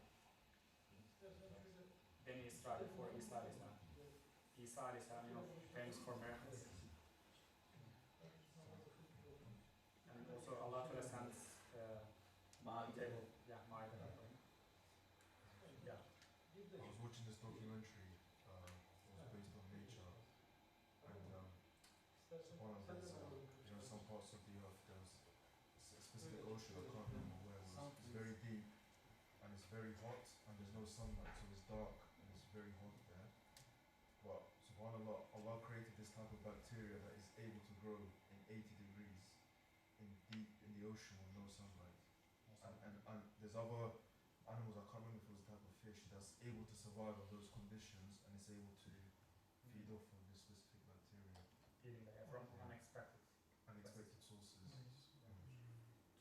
Bani Israel for Isa alayhi salam. Isa alayhi salam, famous for miracles. And also Allah Ta'ala sends table, Ma'idah. Yeah. I was watching this documentary, it was based on nature, and one of these, some parts of the earth, there's a specific ocean, I can't remember where it was, it's very deep, and it's very hot, and there's no sunlight, so it's dark, and it's very hot there. But subhanAllah, Allah created this type of bacteria that is able to grow in 80 degrees in the ocean with no sunlight. And there's other animals, I can't remember if it was a type of fish, that's able to survive on those conditions and is able to feed off of this specific bacteria. Eating the air from unexpected sources.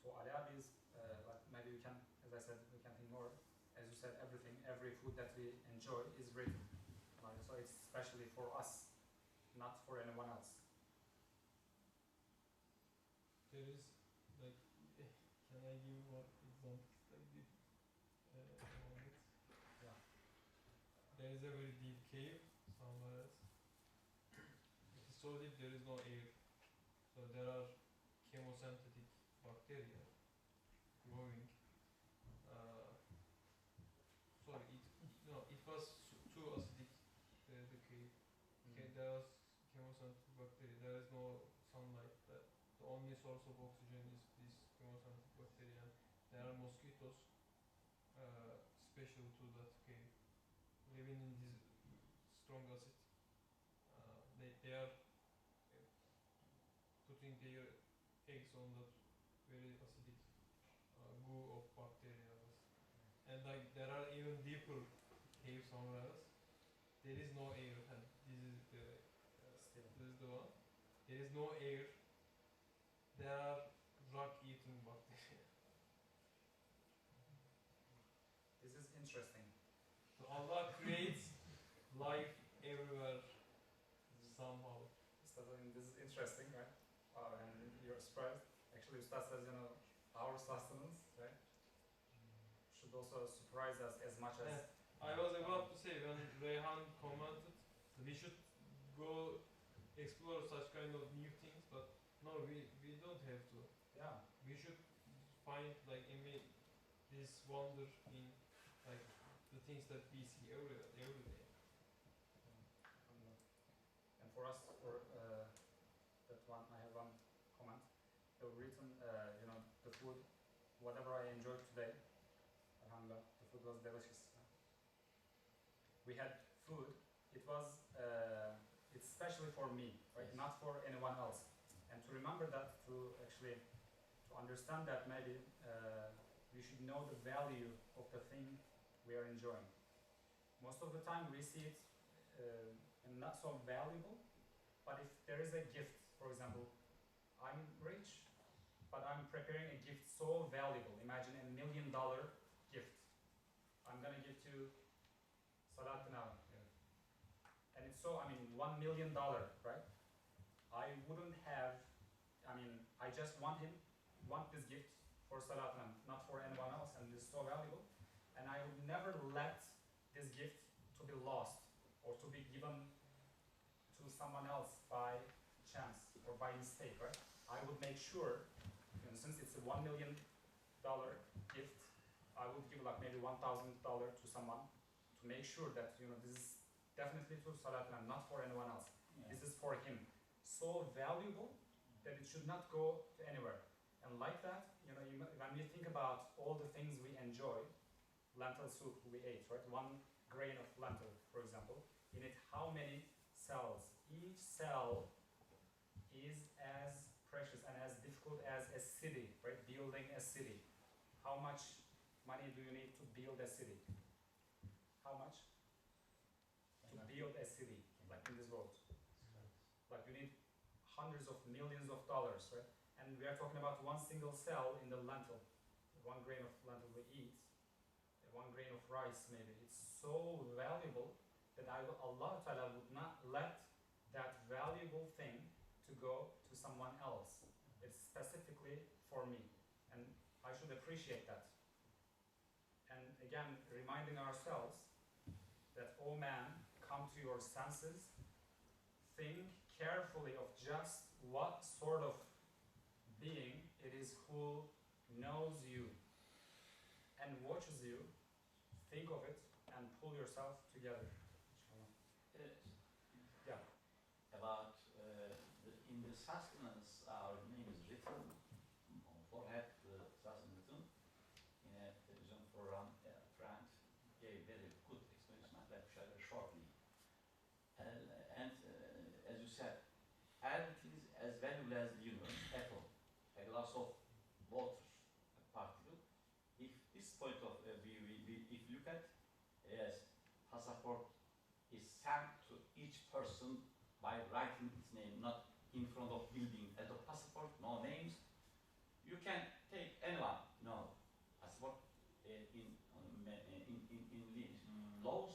So Aliyab is, like maybe we can, as I said, we can think more. As you said, every food that we enjoy is written. Right? So it's especially for us, not for anyone else. There is, like, can I give one example like this? Yeah. There is a very deep cave somewhere else. It is so deep there is no air. So there are chemosynthetic bacteria growing. It was too acidic, the cave. Okay, there was chemosynthetic bacteria. There is no sunlight. The only source of oxygen is this chemosynthetic bacteria. There are mosquitoes special to that cave, living in this strong acid. They are putting their eggs on that very acidic goo of bacteria. And like there are even deeper caves somewhere else. There is no air, and this is the one. There is no air. There are rock-eating bacteria. This is interesting. So Allah creates life everywhere somehow. So, this is interesting, right? And you're surprised. Actually, Ustaz says, our sustenance, right, should also surprise us as much as. I was about to say when Rayhan commented, we should go explore such kind of new things, but no, we don't have to. Yeah. We should find like this wonder in like the things that we see every day. And for us, for that one, I have one comment. The written, the food, whatever I enjoyed today, alhamdulillah, the food was delicious. We had food. It was, it's especially for me, right? Yes. Not for anyone else. And to remember that, to understand that, maybe we should know the value of the thing we are enjoying. Most of the time we see it not so valuable, but if there is a gift, for example, I'm rich, but I'm preparing a gift so valuable. Imagine $1 million gift. I'm gonna give to Salat now. And it's so, $1 million, right? I wouldn't have, I just want this gift for Salat, not for anyone else, and it's so valuable. And I would never let this gift to be lost or to be given to someone else by chance or by mistake, right? I would make sure, since it's a $1 million gift, I would give like maybe $1,000 to someone to make sure that this is definitely to Salat, not for anyone else. Yeah. This is for him. So valuable that it should not go to anywhere. And like that, when we think about all the things we enjoy, lentil soup we ate, right? 1 grain of lentil, for example, in it how many cells? Each cell is as precious and as difficult as a city, right? Building a city. How much money do you need to build a city? How much? To build a city, like in this world. Like you need hundreds of millions of dollars, right? And we are talking about 1 single cell in the lentil. 1 grain of lentil we eat, 1 grain of rice maybe. It's so valuable that Allah Ta'ala would not let that valuable thing to go to someone else. It's specifically for me. And I should appreciate that. And again, reminding ourselves that, oh man, come to your senses, think carefully of just what sort of being it is who knows you and watches you. Think of it and pull yourself together. Yeah. About in the sustenance, our name is written on forehead. The sustenance written in a television program. Friend gave very good explanation. I'd like to share it shortly. And as you said, everything is as valuable as the universe. Apple, a glass of water, a particle. If this point of view, if you look at, yes, passport is sent to each person by writing its name, not in front of building as a passport, no names. You can take anyone, no passport in laws,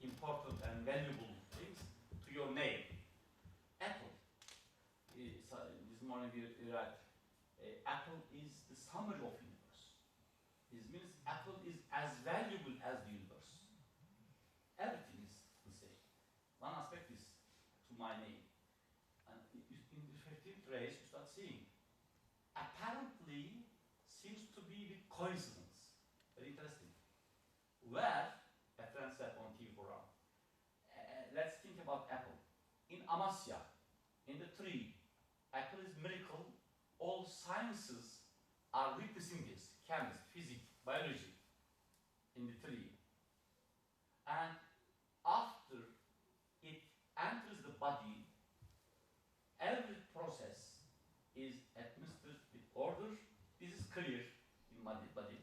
important and valuable things to your name. Apple. This morning we read, Apple is the summary of universe. This means Apple is as valuable as the universe. Everything is the same. One aspect is to my name. And in the 15th race, you start seeing. Apparently, seems to be with coincidence. Very interesting. Where, a friend said on TV program, let's think about Apple. In Amasya, in the tree, Apple is miracle. All sciences are witnessing this. Chemistry, physics, biology, in the tree. And after it enters the body, every process is administered with order. This is clear in my body.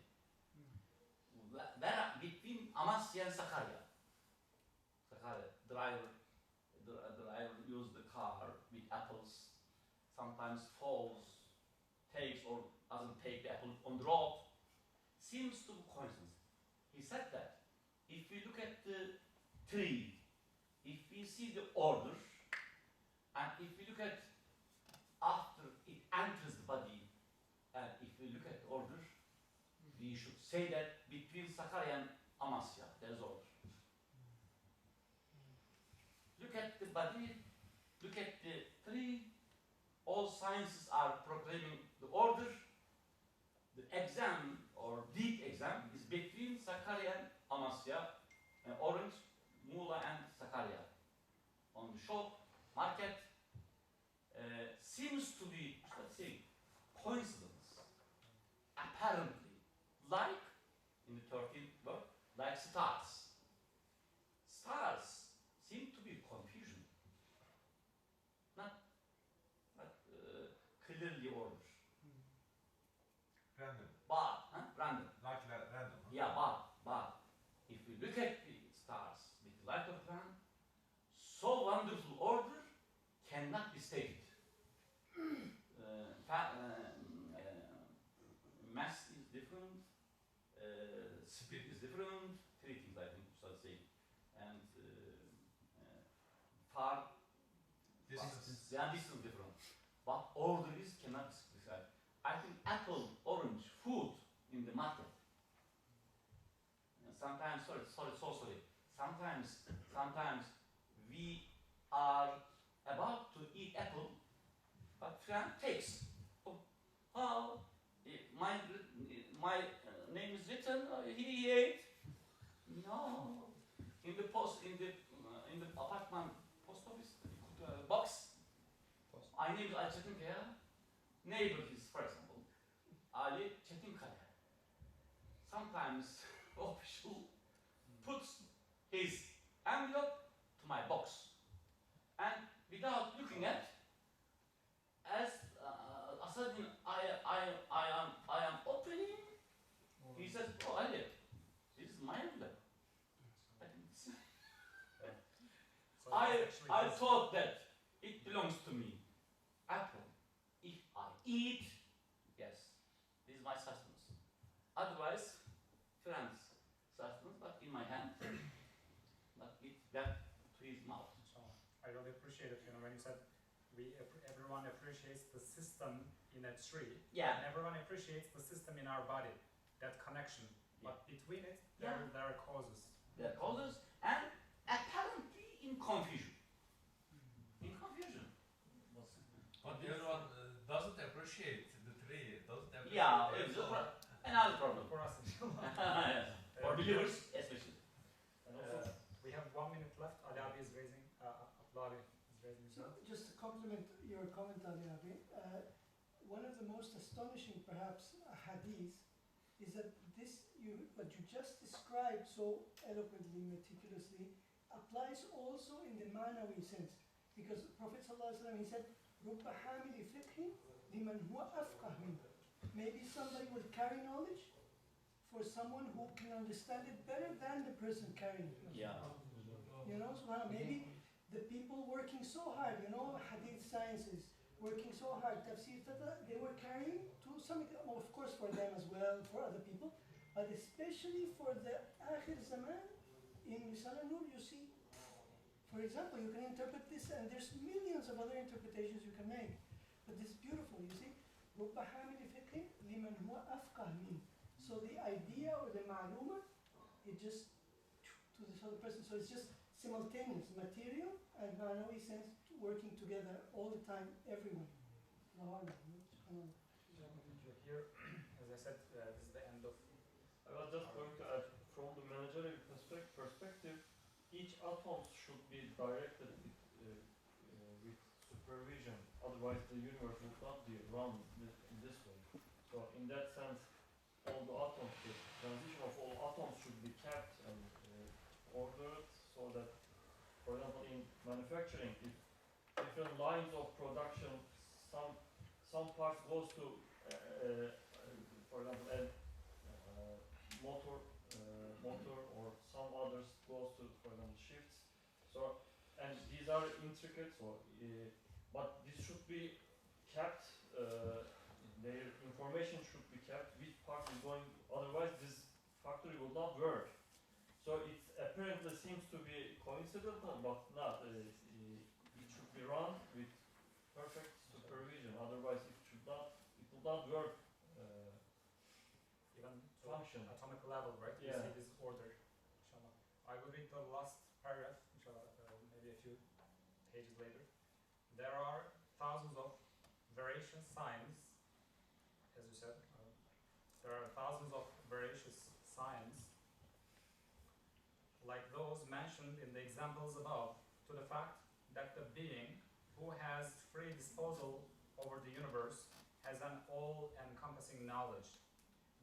There between Amasya and Sakarya, driver use the car with apples, sometimes falls, takes or doesn't take the apple on the road. Seems to be coincidence. He said that if we look at the tree, if we see the order, and if we look at after it enters the body, and if we look at the order, we should say that between Sakarya and Amasya, there is order. Look at the body, look at the tree, all sciences are proclaiming the order. The exam, or deep exam, is between Sakarya and Amasya, orange, Mula and Sakarya. On the shop, market, seems to be, let's say, coincidence. Apparently, like, in the 13th word, like stars. Stars seem to be confusion. Not clearly ordered. Random. But, random. Like random. Huh? Yeah, but if we look at the stars with the light of plan, so wonderful order cannot be stated. Mass is different, speed is different, three things I think you start saying, and far Distance. they are distance different, but order is cannot be described. I think apple, orange, food in the market. Sometimes, sorry. Sometimes we are about to eat apple, but friend takes. Oh, my name is written. He ate. No, in the apartment post office box. I need Çetinkaya. Neighbor is, for example, Ali Çetinkaya. Sometimes official puts his envelope to my box, and without looking at, as suddenly I am opening, he says, "Oh, Ali, this is my envelope." I didn't see. So I it's actually his- thought that it belongs to me. Apple. If I eat, yes, this is my sustenance. Otherwise, friends' sustenance, but in my hand, but it went to his mouth. So I really appreciate it. When you said everyone appreciates the system in a tree, Yeah. and everyone appreciates the system in our body, that connection. Yeah. But between it, Yeah. there are causes. Their causes, and apparently in confusion. In confusion. But everyone doesn't appreciate the tree, doesn't appreciate Yeah, the it's soul. another problem. For us, For believers, especially. And also, we have 1 minute left. Ali Abi is raising, Abdullah Abi is raising his So hand. just to complement your comment, Ali Abi, one of the most astonishing, perhaps, hadith is that what you just described so eloquently, meticulously, applies also in the manawi sense. Because Prophet ﷺ, he said, رُبَّ حَامِلِ فِقْهٍ لِمَنْ هُوَ أَفْقَهْ مِنْهُ. Maybe somebody will carry knowledge for someone who can understand it better than the person carrying it. Yeah. You know, subhanAllah, maybe the people working so hard, hadith sciences, working so hard, tafsir, they were carrying to some extent, well, of course for them as well, for other people, but especially for the akhir zaman, in Risala Nur, you see, for example, you can interpret this, and there's millions of other interpretations you can make, but this is beautiful, you see, رُبَّ حَامِلِ فِقْهٍ لِمَنْ هُوَ أَفْقَهْ مِنْهُ. So the idea or the ma'luma, it just to this other person, so it's just simultaneous, material and ma'nawi sense working together all the time, everyone. Here, as I said, this is the end of. I was just going to add, from the managerial perspective, each atom should be directed with supervision. Otherwise, the universe would not be run in this way. So, in that sense, all the atoms, the transition of all atoms should be kept and ordered so that, for example, in manufacturing, if different lines of production, some parts goes to, for example, a motor, or some others goes to, for example, shifts. So, and these are intricate. So, but this should be kept. Their information should be kept. Which part is going? Otherwise, this factory will not work. So it apparently seems to be coincidental, but not. It should be run with perfect supervision. Otherwise, it will not work. Even to Function. atomic level, right? Yeah. You see this order, inshallah. I will read the last paragraph, inshallah, maybe a few pages later. There are thousands of variation signs, as you said. There are thousands of various signs, like those mentioned in the examples above, to the fact that the being who has free disposal over the universe has an all-encompassing knowledge,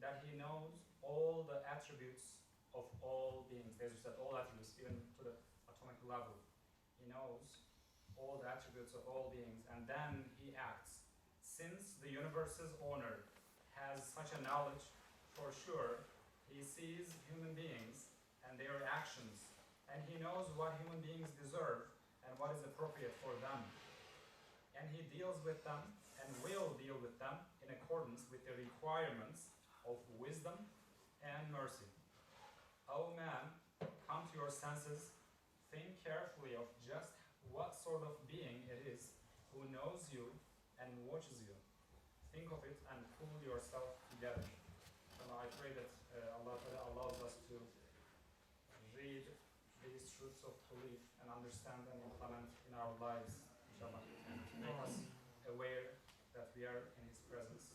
that he knows all the attributes of all beings. As you said, all attributes, even to the atomic level. He knows all the attributes of all beings, and then he acts. Since the universe's owner has such a knowledge, for sure, he sees human beings and their actions, and he knows what human beings deserve and what is appropriate for them. And he deals with them and will deal with them in accordance with the requirements of wisdom and mercy. O man, come to your senses, think carefully of just what sort of being it is who knows you and watches you. Think of it and pull yourself together. I pray that Allah allows us to read these truths of belief and understand and implement in our lives, inshallah, and to make us aware that we are in His presence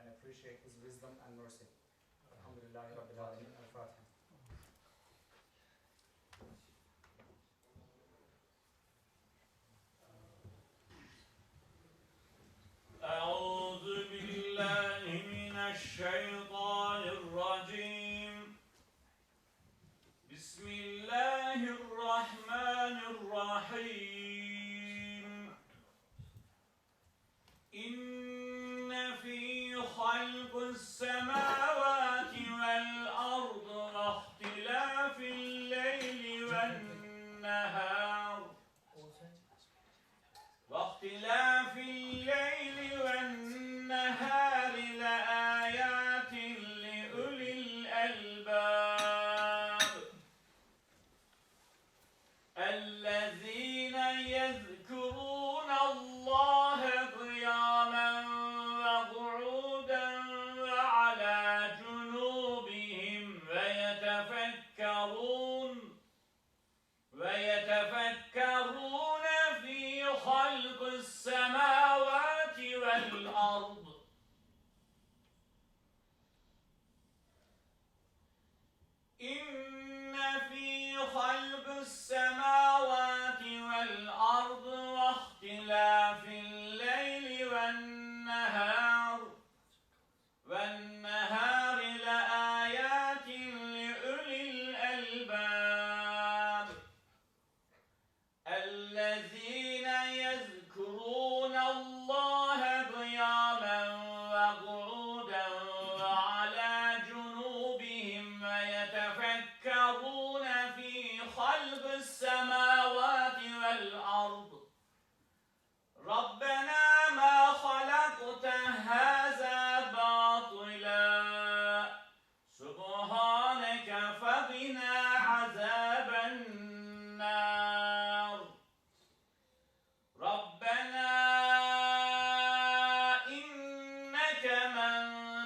and appreciate His wisdom and mercy. Alhamdulillahi Rabbil Alameen. Al-Fatiha. أعوذ بالله من الشيطان الرجيم إن في خلق السماوات والأرض واختلاف الليل والنهار لآيات لأولي الألباب الذين يذكرون الله قياما وقعودا وعلى جنوبهم ويتفكرون في خلق السماوات والأرض إن في خلق السماوات والأرض واختلاف الليل والنهار لآيات لأولي الألباب الذين يذكرون الله قياما وقعودا وعلى جنوبهم ويتفكرون في خلق السماوات والأرض ربنا ما خلقت هذا باطلا سبحانك فقنا عذاب النار ربنا إنك من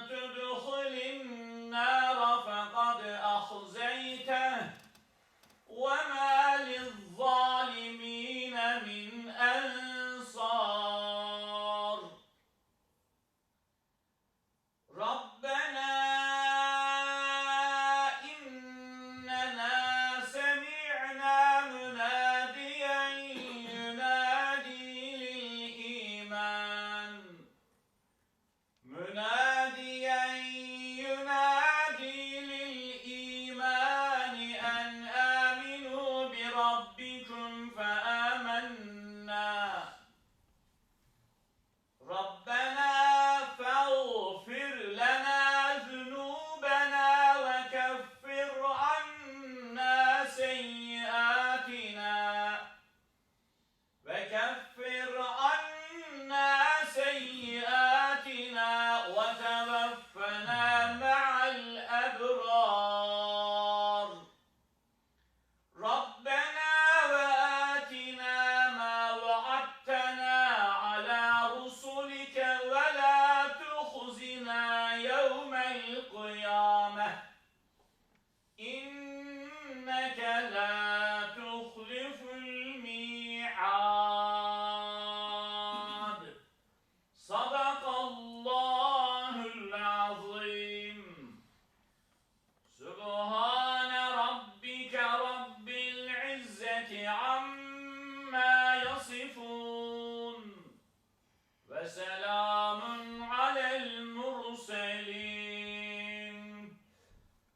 تدخل النار فقد أخزيته وما للظالمين من أنصار ربنا إننا سمعنا مناديا ينادي للإيمان أن آمنوا بربكم فآمنا ربنا فاغفر لنا ذنوبنا وكفر عنا سيئاتنا وتوفنا مع الأبرار ربنا وآتنا ما وعدتنا على رسلك ولا تخزنا يوم القيامة إنك لا تخلف الميعاد صدق الله العظيم سبحان ربك رب العزة عما يصفون وسلام على المرسلين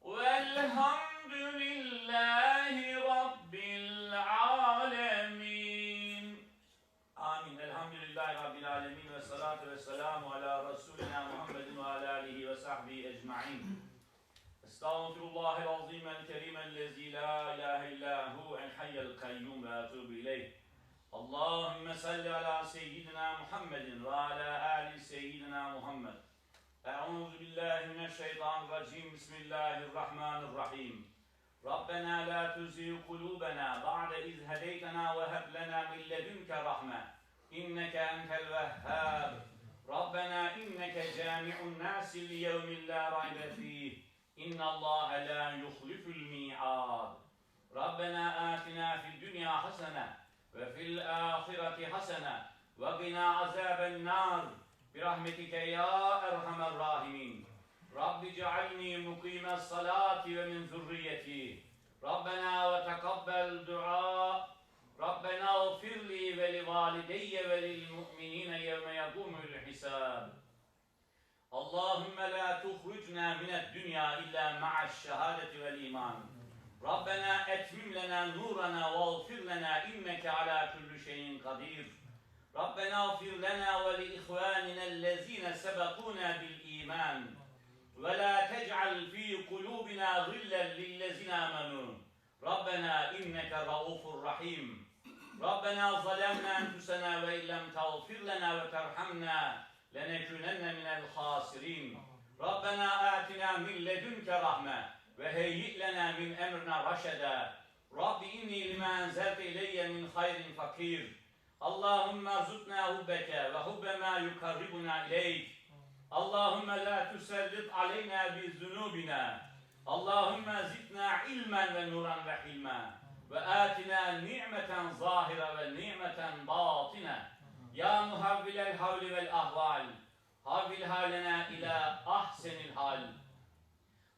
والحمد لله رب العالمين آمين الحمد لله رب العالمين والصلاة والسلام على رسولنا محمد وعلى آله وصحبه أجمعين استغفر الله العظيم الكريم الذي لا إله إلا هو الحي القيوم وأتوب إليه اللهم صل على سيدنا محمد وعلى آل سيدنا محمد أعوذ بالله من الشيطان الرجيم بسم الله الرحمن الرحيم ربنا لا تزغ قلوبنا بعد إذ هديتنا وهب لنا من لدنك رحمة إنك أنت الوهاب ربنا إنك جامع الناس ليوم لا ريب فيه إن الله لا يخلف الميعاد ربنا آتنا في الدنيا حسنة وفي الآخرة حسنة وقنا عذاب النار برحمتك يا أرحم الراحمين رب اجعلني مقيم الصلاة ومن ذريتي ربنا وتقبل دعاء ربنا اغفر لي ولوالدي وللمؤمنين يوم يقوم الحساب اللهم لا تخرجنا من الدنيا إلا مع الشهادة والإيمان ربنا أتمم لنا نورنا واغفر لنا إنك على كل شيء قدير ربنا اغفر لنا ولإخواننا الذين سبقونا بالإيمان ولا تجعل في قلوبنا غلا للذين آمنوا ربنا إنك رؤوف رحيم ربنا ظلمنا أنفسنا وإن لم تغفر لنا وترحمنا لنكونن من الخاسرين ربنا آتنا من لدنك رحمة وهيئ لنا من أمرنا رشدا رب إني لما أنزلت إلي من خير فقير اللهم ارزقنا حبك وحب ما يقربنا إليك اللهم لا تسلط علينا بذنوبنا اللهم زدنا علما ونورا وحلما وآتنا نعمة ظاهرة ونعمة باطنة يا محول الحول والأهوال حولها لنا إلى أحسن الحال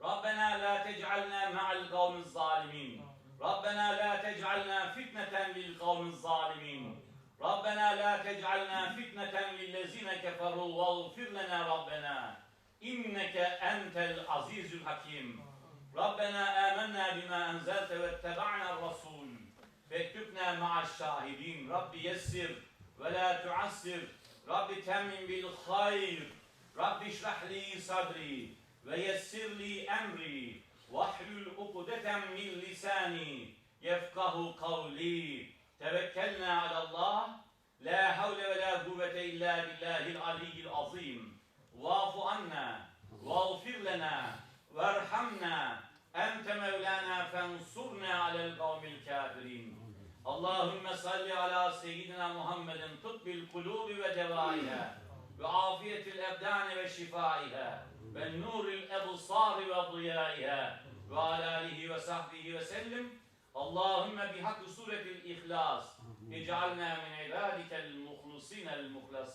ربنا لا تجعلنا مع القوم الظالمين ربنا لا تجعلنا فتنة للقوم الظالمين ربنا لا تجعلنا فتنة للذين كفروا واغفر لنا ربنا إنك أنت العزيز الحكيم ربنا آمنا بما أنزلت واتبعنا الرسول فاكتبنا مع الشاهدين رب يسر ولا تعسر رب تمم بالخير رب اشرح لي صدري ويسر لي أمري واحلل عقدة من لساني يفقه قولي توكلنا على الله لا حول ولا قوة إلا بالله العلي العظيم واعف عنا واغفر لنا وارحمنا أنت مولانا فانصرنا على القوم الكافرين اللهم صل على سيدنا محمد طب القلوب ودوائها وعافية الأبدان وشفائها والنور الأبصار وضيائها وعلى آله وصحبه وسلم اللهم بحق سورة الإخلاص اجعلنا من عبادك المخلصين المخلصين